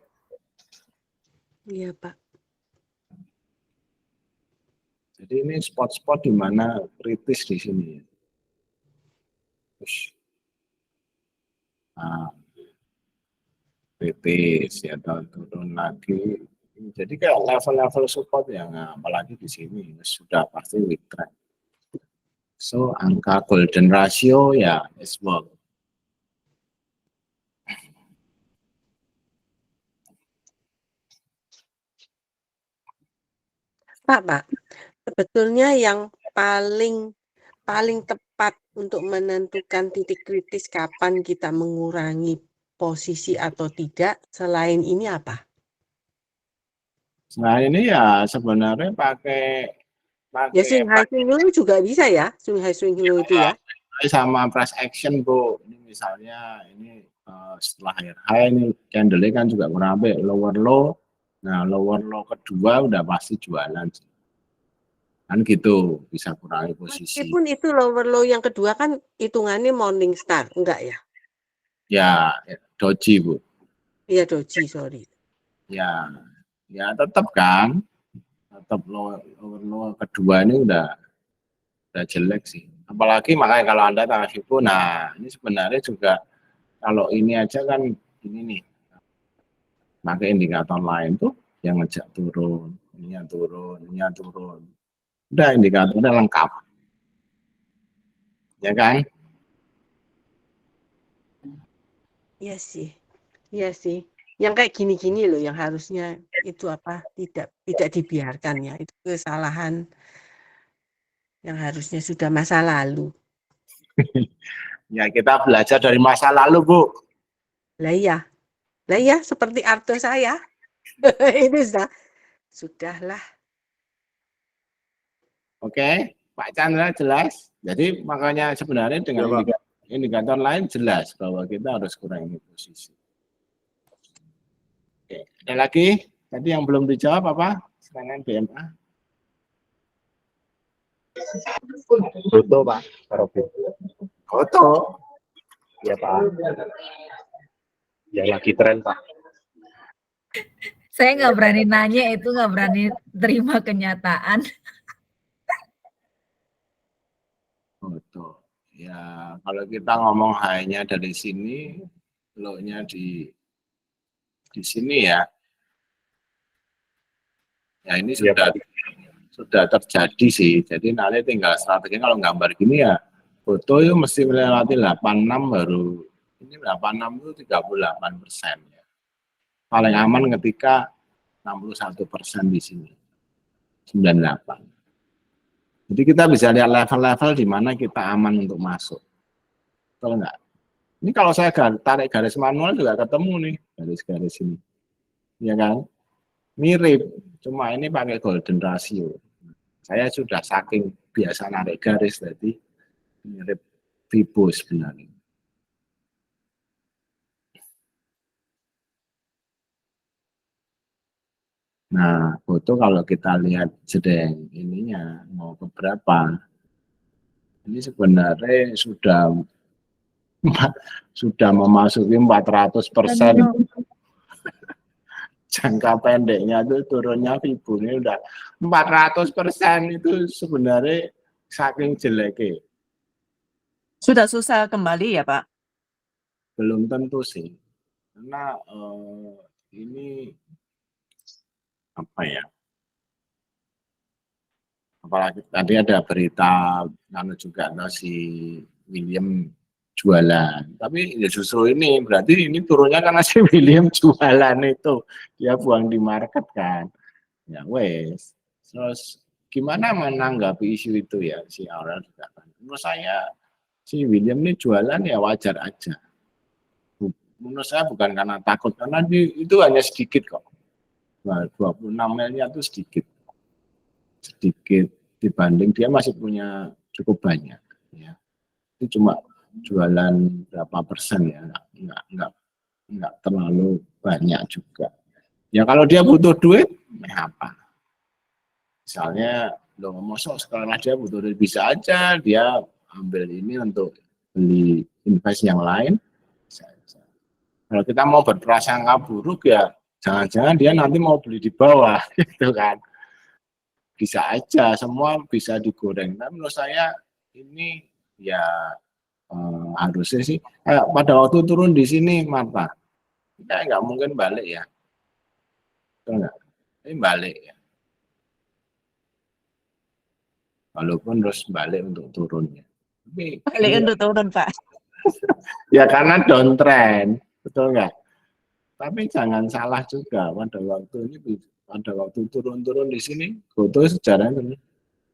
Iya Pak. Jadi ini spot-spot di mana kritis di sini. Nah, kritis ya turun lagi. Jadi kayak level-level support yang apalagi di sini sudah pasti weak trend. So angka golden ratio ya is work. Pak, sebetulnya yang paling tepat untuk menentukan titik kritis kapan kita mengurangi posisi atau tidak selain ini apa? Selain ini ya sebenarnya pakai Ya swing pakai high swing low juga bisa ya, swing high swing low itu ya. sama price action Bu. Ini misalnya ini setelah high ini candle kan juga kurang lebih lower low. Nah lower low kedua udah pasti jualan. Kan gitu bisa kurangi posisi. Meskipun itu lower low yang kedua kan hitungannya morning star, enggak ya? Ya doji Bu. Iya doji, sorry. Ya tetap kan. Tetap lower low kedua ini udah jelek sih. Apalagi makanya kalau Anda tahu FIBO, nah ini sebenarnya juga kalau ini aja kan ini nih, pakai indikator lain tuh yang ngejak turun, ini yang turun, ini yang turun. Udah indikatornya lengkap. Ya kan? Iya sih. Iya sih. Yang kayak gini-gini loh yang harusnya itu apa tidak dibiarkan ya. Itu kesalahan yang harusnya sudah masa lalu. Ya kita belajar dari masa lalu Bu. Lah iya seperti Arto saya. Ini sudahlah. Oke, Pak Chandra jelas. Jadi makanya sebenarnya dengan Ya, Pak. indikator lain jelas bahwa kita harus kurangi posisi. Oke, ada lagi tadi yang belum dijawab apa? Serangan BMA. Foto Pak, Robin. Foto. Ya Pak. Ya lagi tren Pak. Saya nggak berani nanya itu, nggak berani terima kenyataan. Foto. Ya kalau kita ngomong high-nya dari sini, low-nya di sini ya. Ya ini Ya, sudah terjadi sih. Jadi nanti tinggal strategi kalau gambar gini ya, foto itu mesti melewati 86 baru. Ini 86 itu 38% ya. Paling aman ketika 61% di sini. 98. Jadi kita bisa lihat level-level di mana kita aman untuk masuk. Betul enggak? Ini kalau saya tarik garis manual juga ketemu nih garis-garis ini. Ya kan? Mirip, cuma ini pakai golden ratio. Saya sudah saking biasa narik garis tadi mirip FIBO sebenarnya. Nah, foto kalau kita lihat sedang ininya mau ke berapa, ini sebenarnya sudah memasuki 400%. Jangka pendeknya itu turunnya FIBO ini udah 400% itu sebenarnya saking jeleknya. Sudah susah kembali ya Pak? Belum tentu sih, karena ini apa ya? Apalagi tadi ada berita juga si William jualan, tapi ya justru ini berarti ini turunnya karena si William jualan itu dia buang di market kan, ya wes. Terus gimana menanggapi isu itu ya si Aurel juga kan? Menurut saya si William ini jualan ya wajar aja. Menurut saya bukan karena takut, karena itu hanya sedikit kok. 26 miliar itu sedikit dibanding dia masih punya cukup banyak. Ya. Itu cuma jualan berapa persen ya, nggak terlalu banyak juga. Ya kalau dia butuh duit, apa? Misalnya lo mosok sekarang dia butuh duit, bisa aja dia ambil ini untuk beli invest yang lain. Kalau kita mau berprasangka buruk ya jangan-jangan dia nanti mau beli di bawah gitu kan. Bisa aja, semua bisa digoreng. Tapi menurut saya ini ya harusnya sih pada waktu turun di sini Marta, kita nggak mungkin balik ya. Enggak. Ini balik ya. Walaupun terus balik untuk turunnya. Tapi Balik untuk turun Pak. ya karena downtrend, betul nggak? Tapi jangan salah juga pada waktu turun-turun di sini, foto sejarahnya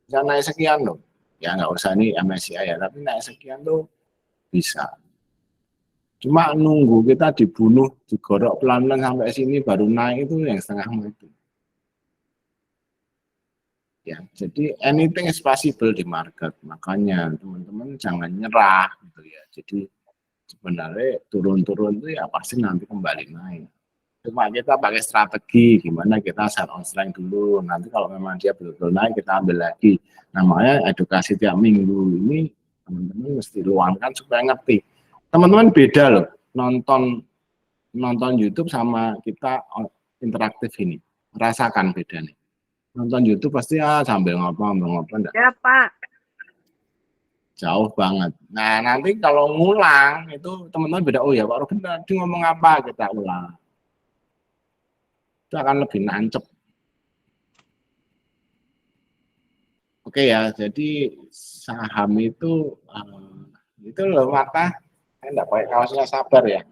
bisa naik sekian loh. Ya nggak usah nih MSCI ya, tapi naik sekian tuh bisa. Cuma nunggu kita dibunuh, digorok pelan-pelan sampai sini baru naik itu yang setengah mati. Ya, jadi anything is possible di market. Makanya teman-teman jangan nyerah gitu ya. Jadi sebenarnya turun-turun itu ya pasti nanti kembali naik. Cuma kita pakai strategi gimana kita set on strength dulu. Nanti kalau memang dia betul-betul naik kita ambil lagi. Namanya edukasi tiap minggu ini teman-teman mesti luangkan supaya ngerti. Teman-teman beda loh nonton YouTube sama kita interaktif ini. Rasakan bedanya. Nonton YouTube pasti sambil ngobrol enggak. Ya, Pak. Jauh banget. Nah, nanti kalau ngulang itu teman-teman beda. Oh ya, Pak Robin tadi ngomong apa, kita ulang. Itu akan lebih nancep. Oke ya, jadi saham itu loh Mata, saya enggak pakai kaosnya Sabar ya.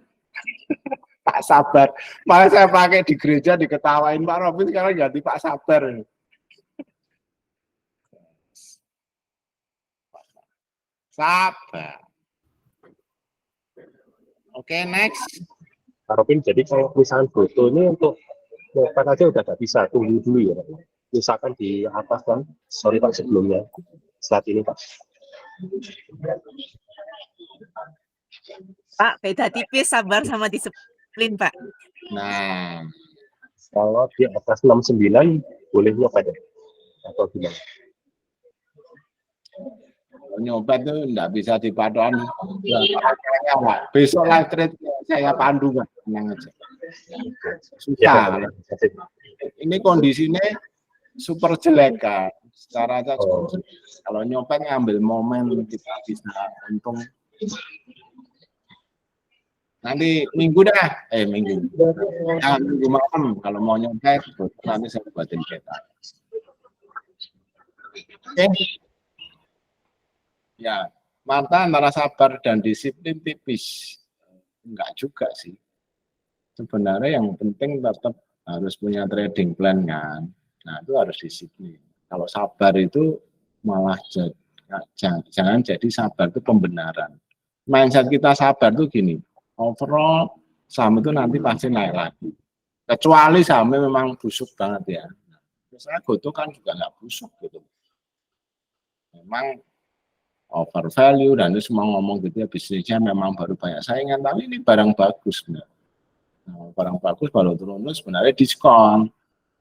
Pak Sabar. Malah saya pakai di gereja diketawain Pak Robin, sekarang ganti Pak Sabar. Sabar. Oke, next. Pak Robin, jadi kalau misalkan foto ini untuk Noven aja udah nggak bisa, tunggu dulu ya Pak. Misalkan di atas kan, sorry Pak sebelumnya, saat ini Pak. Pak, beda tipis sabar sama disiplin, Pak. Nah, Kalau di atas 69 boleh Noven atau gimana? nyopet itu enggak bisa dipaduan. Besok live trade saya pandu Pak, tenang aja. Susah. Ini kondisinya super jelek Kak. Secara kalau nyopet ngambil momen kita bisa untung. Nanti minggu dah, minggu. Ya, minggu malam kalau mau nyopet nanti saya buatin peta. Oke. Ya, Mata antara sabar dan disiplin tipis. Enggak juga sih. Sebenarnya yang penting tetap harus punya trading plan kan. Nah, itu harus disiplin. Kalau sabar itu malah jangan jadi sabar itu pembenaran. Mindset kita sabar itu gini, overall saham itu nanti pasti naik lagi. Kecuali sahamnya memang busuk banget ya. Biasanya Goto kan juga nggak busuk gitu. Memang over value dan itu semua ngomong gitu ya, bisnisnya memang baru banyak saingan, tapi ini barang bagus benar. Nah, barang bagus kalau turun sebenarnya diskon,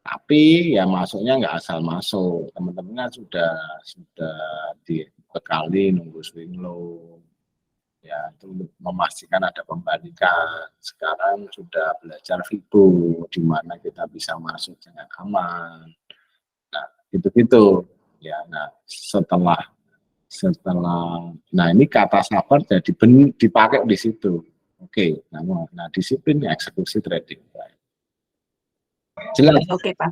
tapi ya masuknya nggak asal masuk. Teman-teman sudah dibekali nunggu swing low, ya itu untuk memastikan ada pembalikan. Sekarang sudah belajar FIBO di mana kita bisa masuk dengan aman. Nah gitu-gitu ya. Nah setelah nah ini kata sabar jadi dipakai di situ. Oke, nah disiplin eksekusi trading. Jelas. Oke, Pak.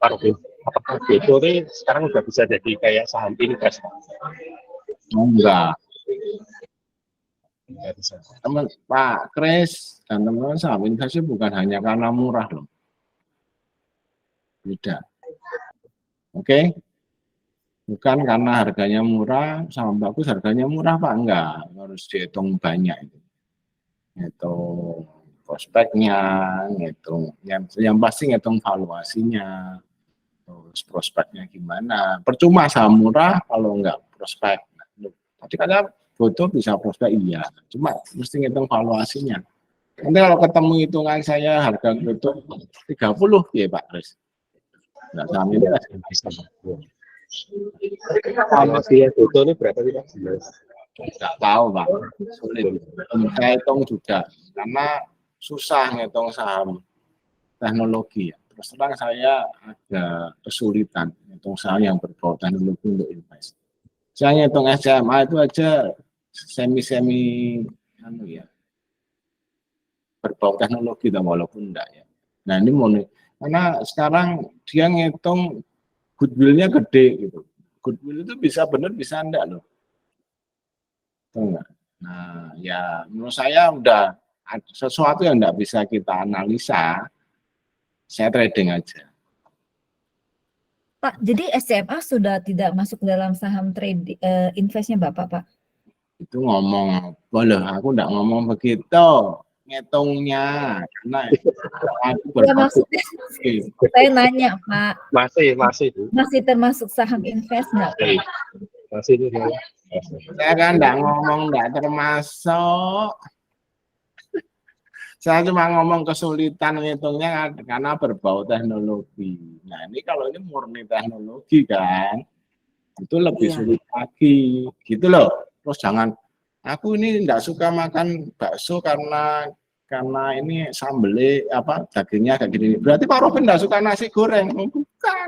Pak Robin, apakah Goto ini sekarang udah bisa jadi kayak saham invest? Enggak. Nggak bisa. Teman Pak Kris dan teman-teman saham investasi bukan hanya karena murah loh. Tidak. Oke. Bukan karena harganya murah, saham bagus harganya murah Pak, enggak. Harus dihitung banyak itu. Ngitung prospeknya, ngitung yang pasti ngitung valuasinya. Terus prospeknya gimana. Percuma saham murah kalau enggak prospek. Tadi kata Goto bisa prospek iya, cuma mesti ngitung valuasinya. Nanti kalau ketemu hitungan saya harga Goto 30 ya Pak Kris. Enggak saham ini Bisa. Valuasinya Goto ini berapa sih Pak? Enggak tahu Pak, sulit. Saya hitung juga, karena susah ngitung saham teknologi ya. Terus terang saya agak kesulitan ngitung saham yang berbau teknologi untuk invest. Saya ngitung SMA itu aja semi ya, berbau teknologi walaupun enggak ya. Nah ini karena sekarang dia ngitung goodwill-nya gede gitu. Goodwill itu bisa benar bisa enggak loh. Enggak. Nah, ya menurut saya udah sesuatu yang enggak bisa kita analisa. Saya trading aja. Pak, jadi SCMA sudah tidak masuk dalam saham trade investnya Bapak, Pak? Itu ngomong boleh, aku enggak ngomong begitu. ngitungnya karena aku Ya berpikir maksudnya saya nanya Pak, Masih. masih termasuk saham invest nggak Pak? Masih itu. saya kan enggak ngomong enggak termasuk. Saya cuma ngomong kesulitan ngitungnya karena berbau teknologi. Nah, ini kalau ini murni teknologi kan, itu lebih Iya. sulit lagi, gitu loh. Terus jangan, aku ini enggak suka makan bakso karena ini sambelnya apa dagingnya kayak gini. Berarti Pak Robin enggak suka nasi goreng? Bukan.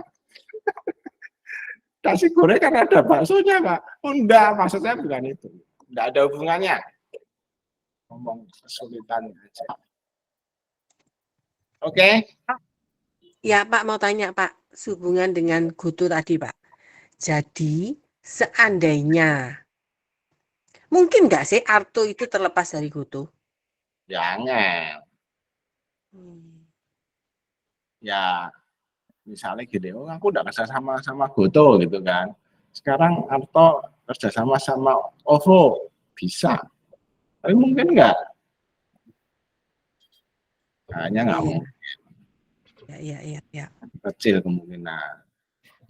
Nasi goreng kan ada baksonya, Pak. Oh, enggak, maksud saya bukan itu. Enggak ada hubungannya. Ngomong kesulitan aja. Oke. Ya Pak mau tanya Pak, sehubungan dengan Goto tadi Pak. Jadi seandainya, mungkin nggak sih Arto itu terlepas dari Goto? Jangan. Ya, misalnya gini, oh aku udah kerja sama Goto gitu kan. Sekarang Arto kerjasama sama OVO, bisa. Tapi mungkin enggak. Hanya nggak mungkin. Ya. Kecil kemungkinan.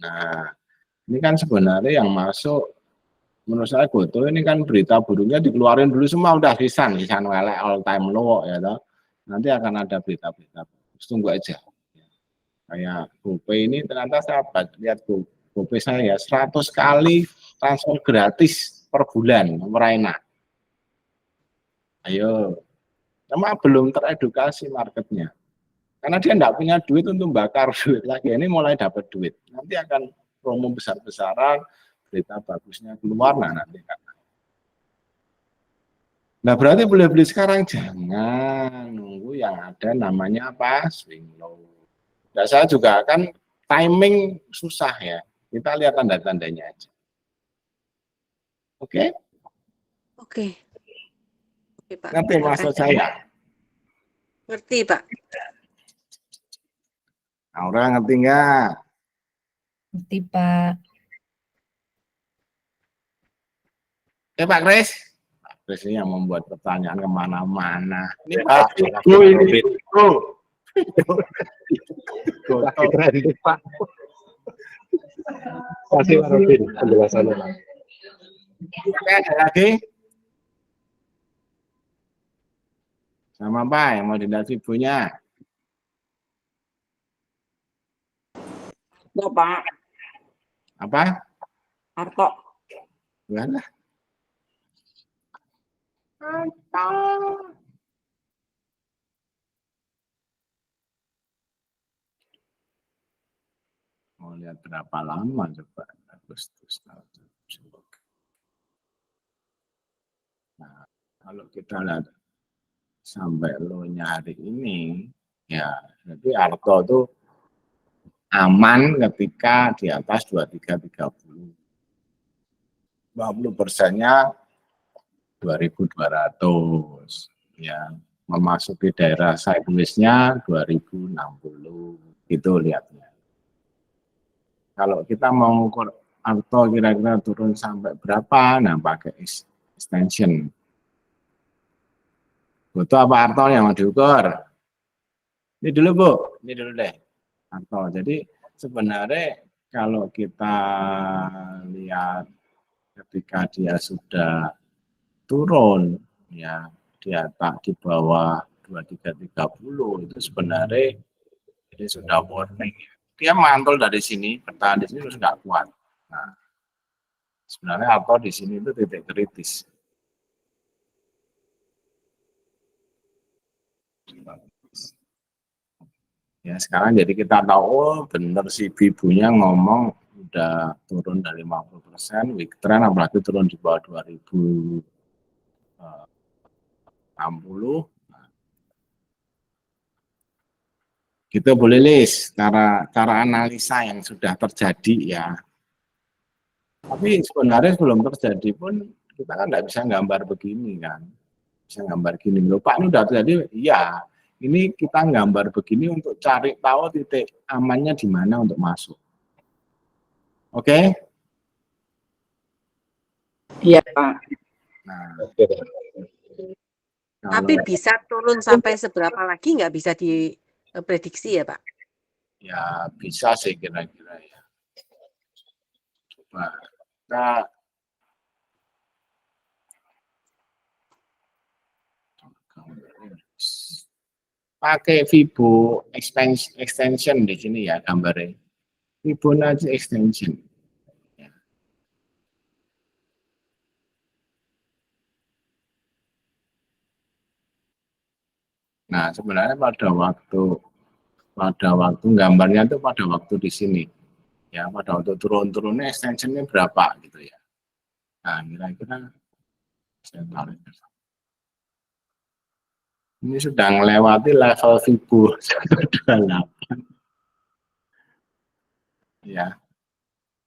Nah, ini kan sebenarnya yang masuk, menurut saya Goto ini kan berita buruknya dikeluarin dulu semua, udah lisan welek all time low ya toh. Nanti akan ada berita-berita, tunggu aja. Kayak GoPay ini ternyata saya lihat GoPay saya 100 kali transfer gratis per bulan, nomor enak. Ayo, cuma belum teredukasi marketnya. Karena dia enggak punya duit untuk bakar duit lagi. Ini mulai dapat duit. Nanti akan promo besar-besaran, berita bagusnya keluar, nanti kan. Nah, berarti boleh beli sekarang, jangan nunggu yang ada namanya apa? Swing low. Nah, saya juga kan timing susah ya. Kita lihat tanda-tandanya aja. Oke? Oke Pak. Ngerti maksud saya? Ngerti Pak. Aura ngerti nggak? Ngerti Pak. Pak Kris? Pak Kris ini yang membuat pertanyaan kemana-mana. Ini Pak Ibu ini. Lagi trending Pak. Masih Pak Robin penjelasannya. Oke, ada lagi? Sama Pak yang mau dilihat ibunya. Enggak, Pak. Apa? Arto. Enggak lah. Arto. Mau lihat berapa lama coba? Agustus. Nah, kalau kita lihat sampai low-nya hari ini, ya jadi Arto itu aman ketika di atas 2330. 50%-nya 2200, ya memasuki daerah sideways-nya 2060, gitu lihatnya. Kalau kita mau ukur Arto kira-kira turun sampai berapa, nah pakai extension. Butuh apa Arto yang mau diukur? Ini dulu Bu, ini dulu deh. Arto. Jadi sebenarnya kalau kita lihat ketika dia sudah turun ya di atas di bawah 2330 itu sebenarnya ini sudah warning. Dia mantul dari sini, bertahan di sini terus nggak kuat. Nah, sebenarnya Arto di sini itu titik kritis. Ya sekarang jadi kita tahu, oh bener sih ibunya ngomong udah turun dari 50%, week trend apalagi turun di bawah 2060. Kita boleh list cara analisa yang sudah terjadi ya. Tapi sebenarnya sebelum terjadi pun kita kan nggak bisa gambar begini kan. Bisa gambar gini, loh Pak ini udah terjadi, iya. Ini kita gambar begini untuk cari tahu titik amannya di mana untuk masuk. Oke? Iya, Pak. Nah, Tapi Kalau bisa turun sampai seberapa lagi nggak bisa diprediksi ya Pak? ya bisa sih kira-kira ya. Coba kita pakai Fibo extension di sini ya gambarnya. Fibonacci extension. Ya. Nah, sebenarnya pada waktu gambarnya itu pada waktu di sini. Ya, pada waktu turun-turunnya extensionnya berapa gitu ya. Nah, kira-kira saya tarik. Ini sudah melewati level Fibo 128. Ya.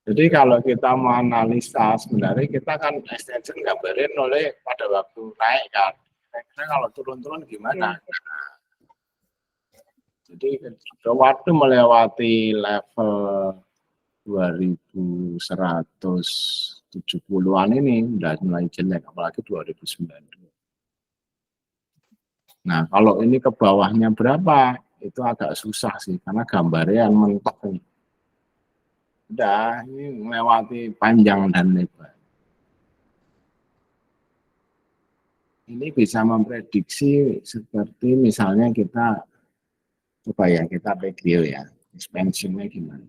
Jadi kalau kita mau analisa sebenarnya kita kan extension gambarin oleh pada waktu naik kan. Kira-kira kalau turun-turun gimana? Nah, jadi waktu melewati level 2170-an ini udah mulai jelek, apalagi 2092. Nah, kalau ini ke bawahnya berapa? Itu agak susah sih, karena gambarnya mentok nih. Udah, ini melewati panjang dan lebar. Ini bisa memprediksi seperti misalnya kita, coba ya kita PGO ya, expansionnya gimana.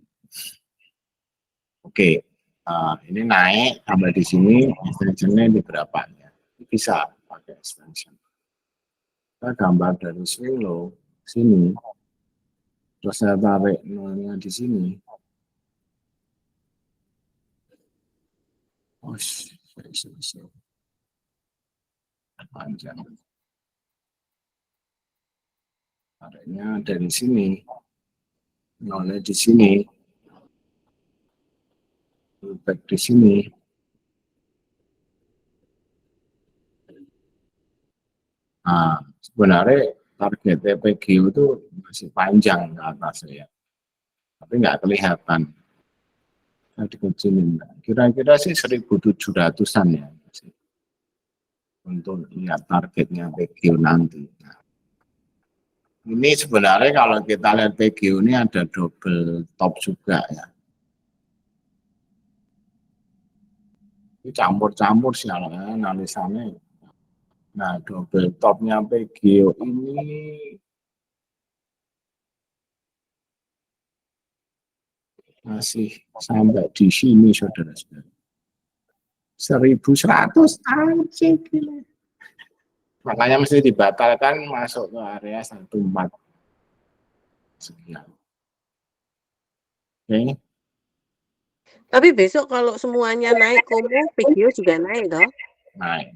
Oke, ini naik, tambah di sini, extensionnya di berapa ya. Bisa pakai extension. Kita gambar dari swing low, sini, terus saya tarik nolnya di sini. Oh, panjang. Tariknya dari sini, nolnya di sini, back di sini. Nah, sebenarnya target PGO itu masih panjang ke atas ya, tapi nggak kelihatan. Saya dikecilin, kira-kira sih 1.700-an ya, untuk lihat targetnya PGO nanti. Nah, ini sebenarnya kalau kita lihat PGO ini ada double top juga ya. Ini campur-campur sih analisanya. Nah, double topnya PGO ini masih sampai di sini, saudara-saudara. 1.100 aja gila. Makanya mesti dibatalkan masuk ke area 14 sekian. Oke. Tapi besok kalau semuanya naik komo, PGO juga naik toh? Naik.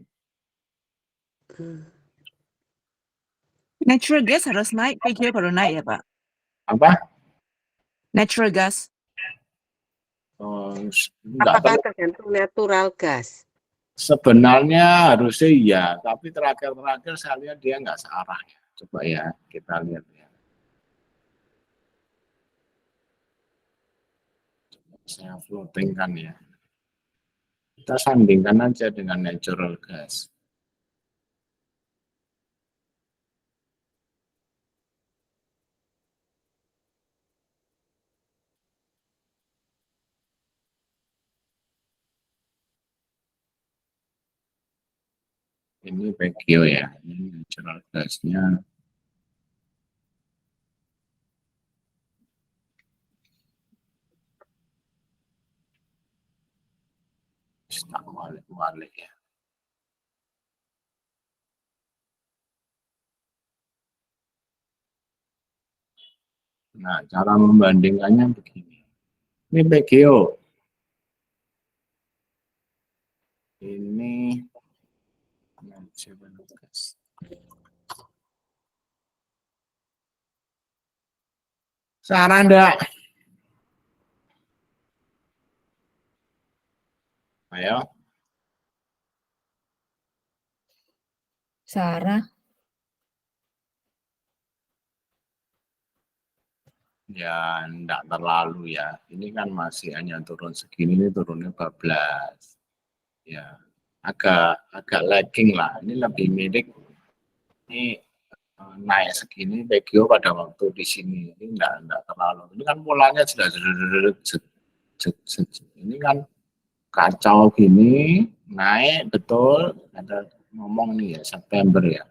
Natural gas harus naik, PGO baru naik ya Pak? Apa? Natural gas. Apakah tergantung natural gas? Sebenarnya harusnya iya, tapi terakhir-terakhir saya lihat dia nggak searah ya. Coba ya kita lihat ya. Saya floatingkan ya. Kita sandingkan aja dengan natural gas. Ini PGO ya, ini natural gasnya. Tak walik-walik ya. Nah, cara membandingkannya begini. Ini PGO. Ini Sarah enggak? Ayo. Sarah. Ya, enggak terlalu ya. Ini kan masih hanya turun segini, ini turunnya 14. Ya, agak lagging lah. Ini lebih mirip ini naik segini PGO pada waktu di sini ini enggak terlalu. Ini kan polanya sudah ini kan kacau gini, naik betul, ada ngomong nih ya September ya.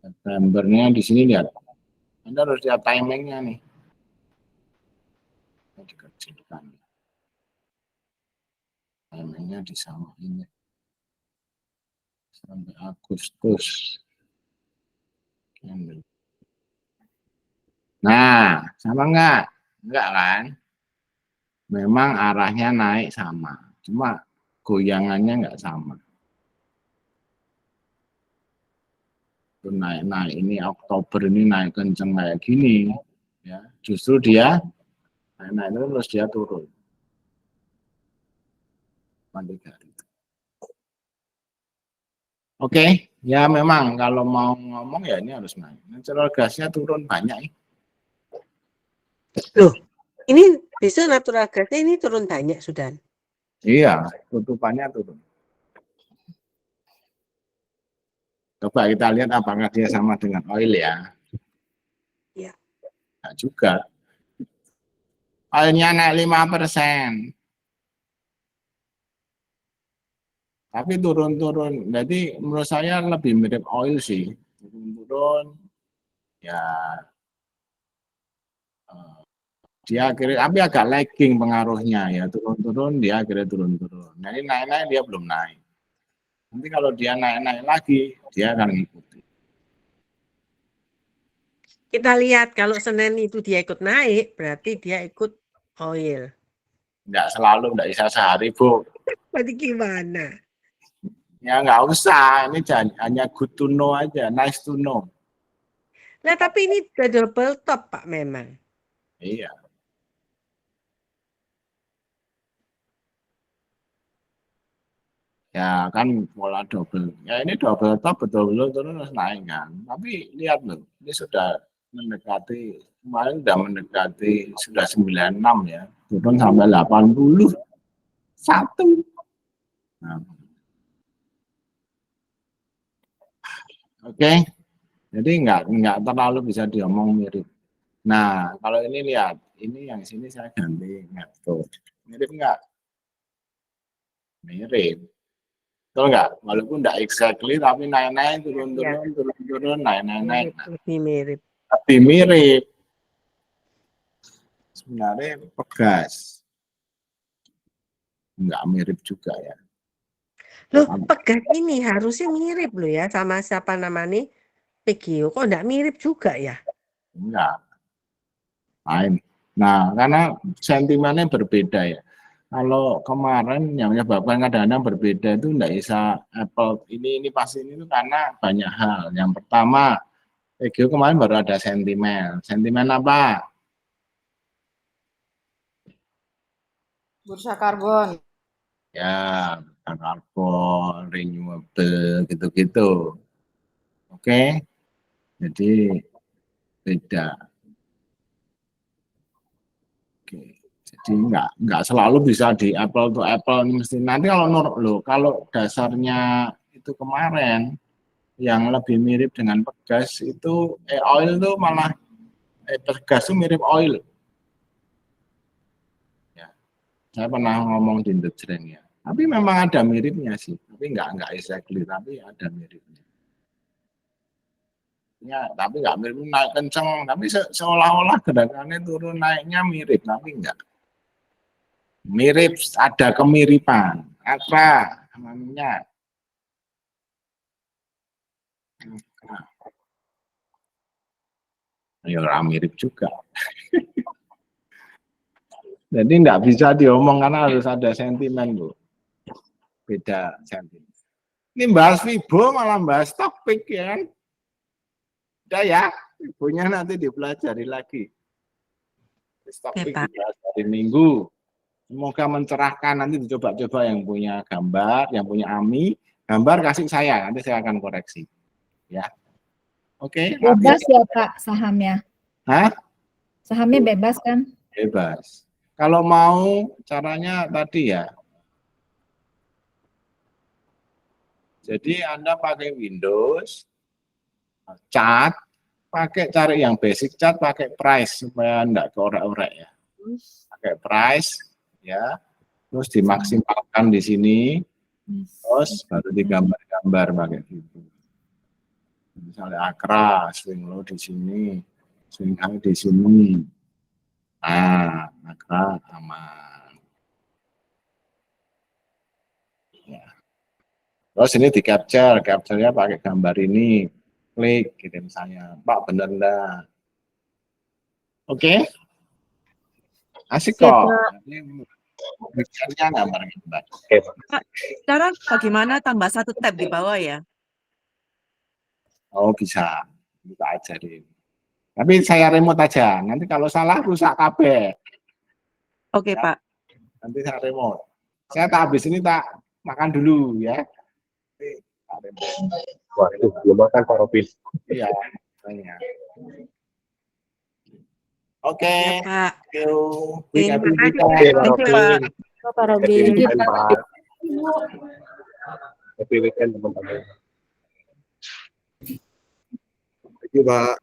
Septembernya di sini lihat. Anda harus lihat timingnya nih. Dikecilkan. Timingnya disamain sampai Agustus. Nah, sama enggak? Enggak kan? Memang arahnya naik sama, cuma goyangannya enggak sama. Itu naik ini Oktober ini naik kenceng kayak gini, ya. Justru dia naik terus dia turun. Oke, ya memang kalau mau ngomong ya ini harus naik. Natural gasnya turun banyak. Loh, ini bisa natural gasnya ini turun banyak sudah. Iya, tutupannya turun. Coba kita lihat apakah dia sama dengan oil ya. Ya. Nah, juga. Oilnya naik 5%. Tapi turun-turun. Jadi menurut saya lebih mirip oil sih. Turun-turun. Ya. Dia akhirnya, tapi agak lagging pengaruhnya ya. Turun-turun, dia akhirnya turun-turun. Nah ini naik-naik, dia belum naik. Nanti kalau dia naik-naik lagi, dia akan ngikuti. Kita lihat kalau Senin itu dia ikut naik, berarti dia ikut oil. Enggak selalu, enggak bisa sehari, Bu. Berarti gimana? Ya nggak usah, ini hanya good to know aja, nice to know. Nah tapi ini udah double top Pak memang. Iya. Ya kan pola double. Ya ini double top betul-betul terus naik kan. Tapi lihat loh, ini sudah mendekati, kemarin sudah mendekati, sudah 96 ya. Turun sampai 81. Nah. Oke, jadi nggak terlalu bisa diomong mirip. Nah, kalau ini lihat, ini yang sini saya ganti metode. Mirip nggak? Mirip. Betul nggak? Walaupun nggak exactly, tapi naik-naik, turun-turun, turun-turun, naik-naik. Lebih mirip. Lebih mirip. Sebenarnya Pegas. Nggak mirip juga ya. Loh, Pegas ini harusnya mirip loh ya sama siapa namanya PGO. Kok nggak mirip juga ya? Enggak. Lain. Nah, karena sentimennya berbeda ya. Kalau kemarin yang menyebabkan kadang-kadang berbeda itu enggak bisa Apple ini pasti ini karena banyak hal. Yang pertama, PGO kemarin baru ada sentimen. Sentimen apa? Bursa karbon. Ya, karbon, renewable, gitu-gitu. Oke. Jadi beda. Oke. Jadi nggak selalu bisa di apple to apple mesti. Nanti kalau dasarnya itu kemarin yang lebih mirip dengan Pegas itu oil itu malah Pegas itu mirip oil. Ya. Saya pernah ngomong di The Trend ya. Tapi memang ada miripnya sih. Tapi nggak exactly, tapi ada miripnya. Ya, tapi nggak mirip naik kenceng. Tapi seolah-olah gerakannya turun naiknya mirip, tapi enggak. Mirip, ada kemiripan. Apa namanya? Ya mirip juga. Jadi enggak bisa diomong karena harus ada sentimen, Bu. Beda sentimen. Ini bahas Vibo malah bahas topik ya kan? Udah ya, Vibonya nanti dipelajari lagi. Topik dibahas hari Minggu. Semoga mencerahkan, nanti dicoba-coba yang punya gambar, yang punya AMI, gambar kasih saya, nanti saya akan koreksi. Ya. Oke. Bebas ya Pak sahamnya? Hah? Sahamnya bebas kan? Bebas. Kalau mau caranya tadi ya. Jadi Anda pakai Windows, Cat, pakai cari yang basic cat, pakai price supaya enggak keorek-orek ya. Pakai price ya. Terus dimaksimalkan di sini. Terus baru digambar-gambar pakai gitu. Misalnya Akra, swing low di sini, swing high di sini. Nah, Akra aman. Ya. Terus ini di capture-nya pakai gambar ini. Klik gitu misalnya, Pak bener enggak? Oke? Asik Siap, kok. Pak. Picture-nya gambar-gambar. Oke, Pak. Sekarang bagaimana tambah satu tab di bawah ya? Oh bisa, kita ajarin. Tapi saya remote aja. Nanti kalau salah rusak kabel. Oke, Ya. Pak. Nanti saya remote. Saya tak habis ini tak makan dulu ya. Tak remote. Wah, itu belum makan Pak Robin. Iya. Tanya. Oke. Ya, Pak. Thank you. Oke, Happy makasih, weekend. Oke, Pak Thank you, Pak. Robin. Pak Happy Robin. weekend, Pak. Happy weekend, teman-teman. Thank you, Pak.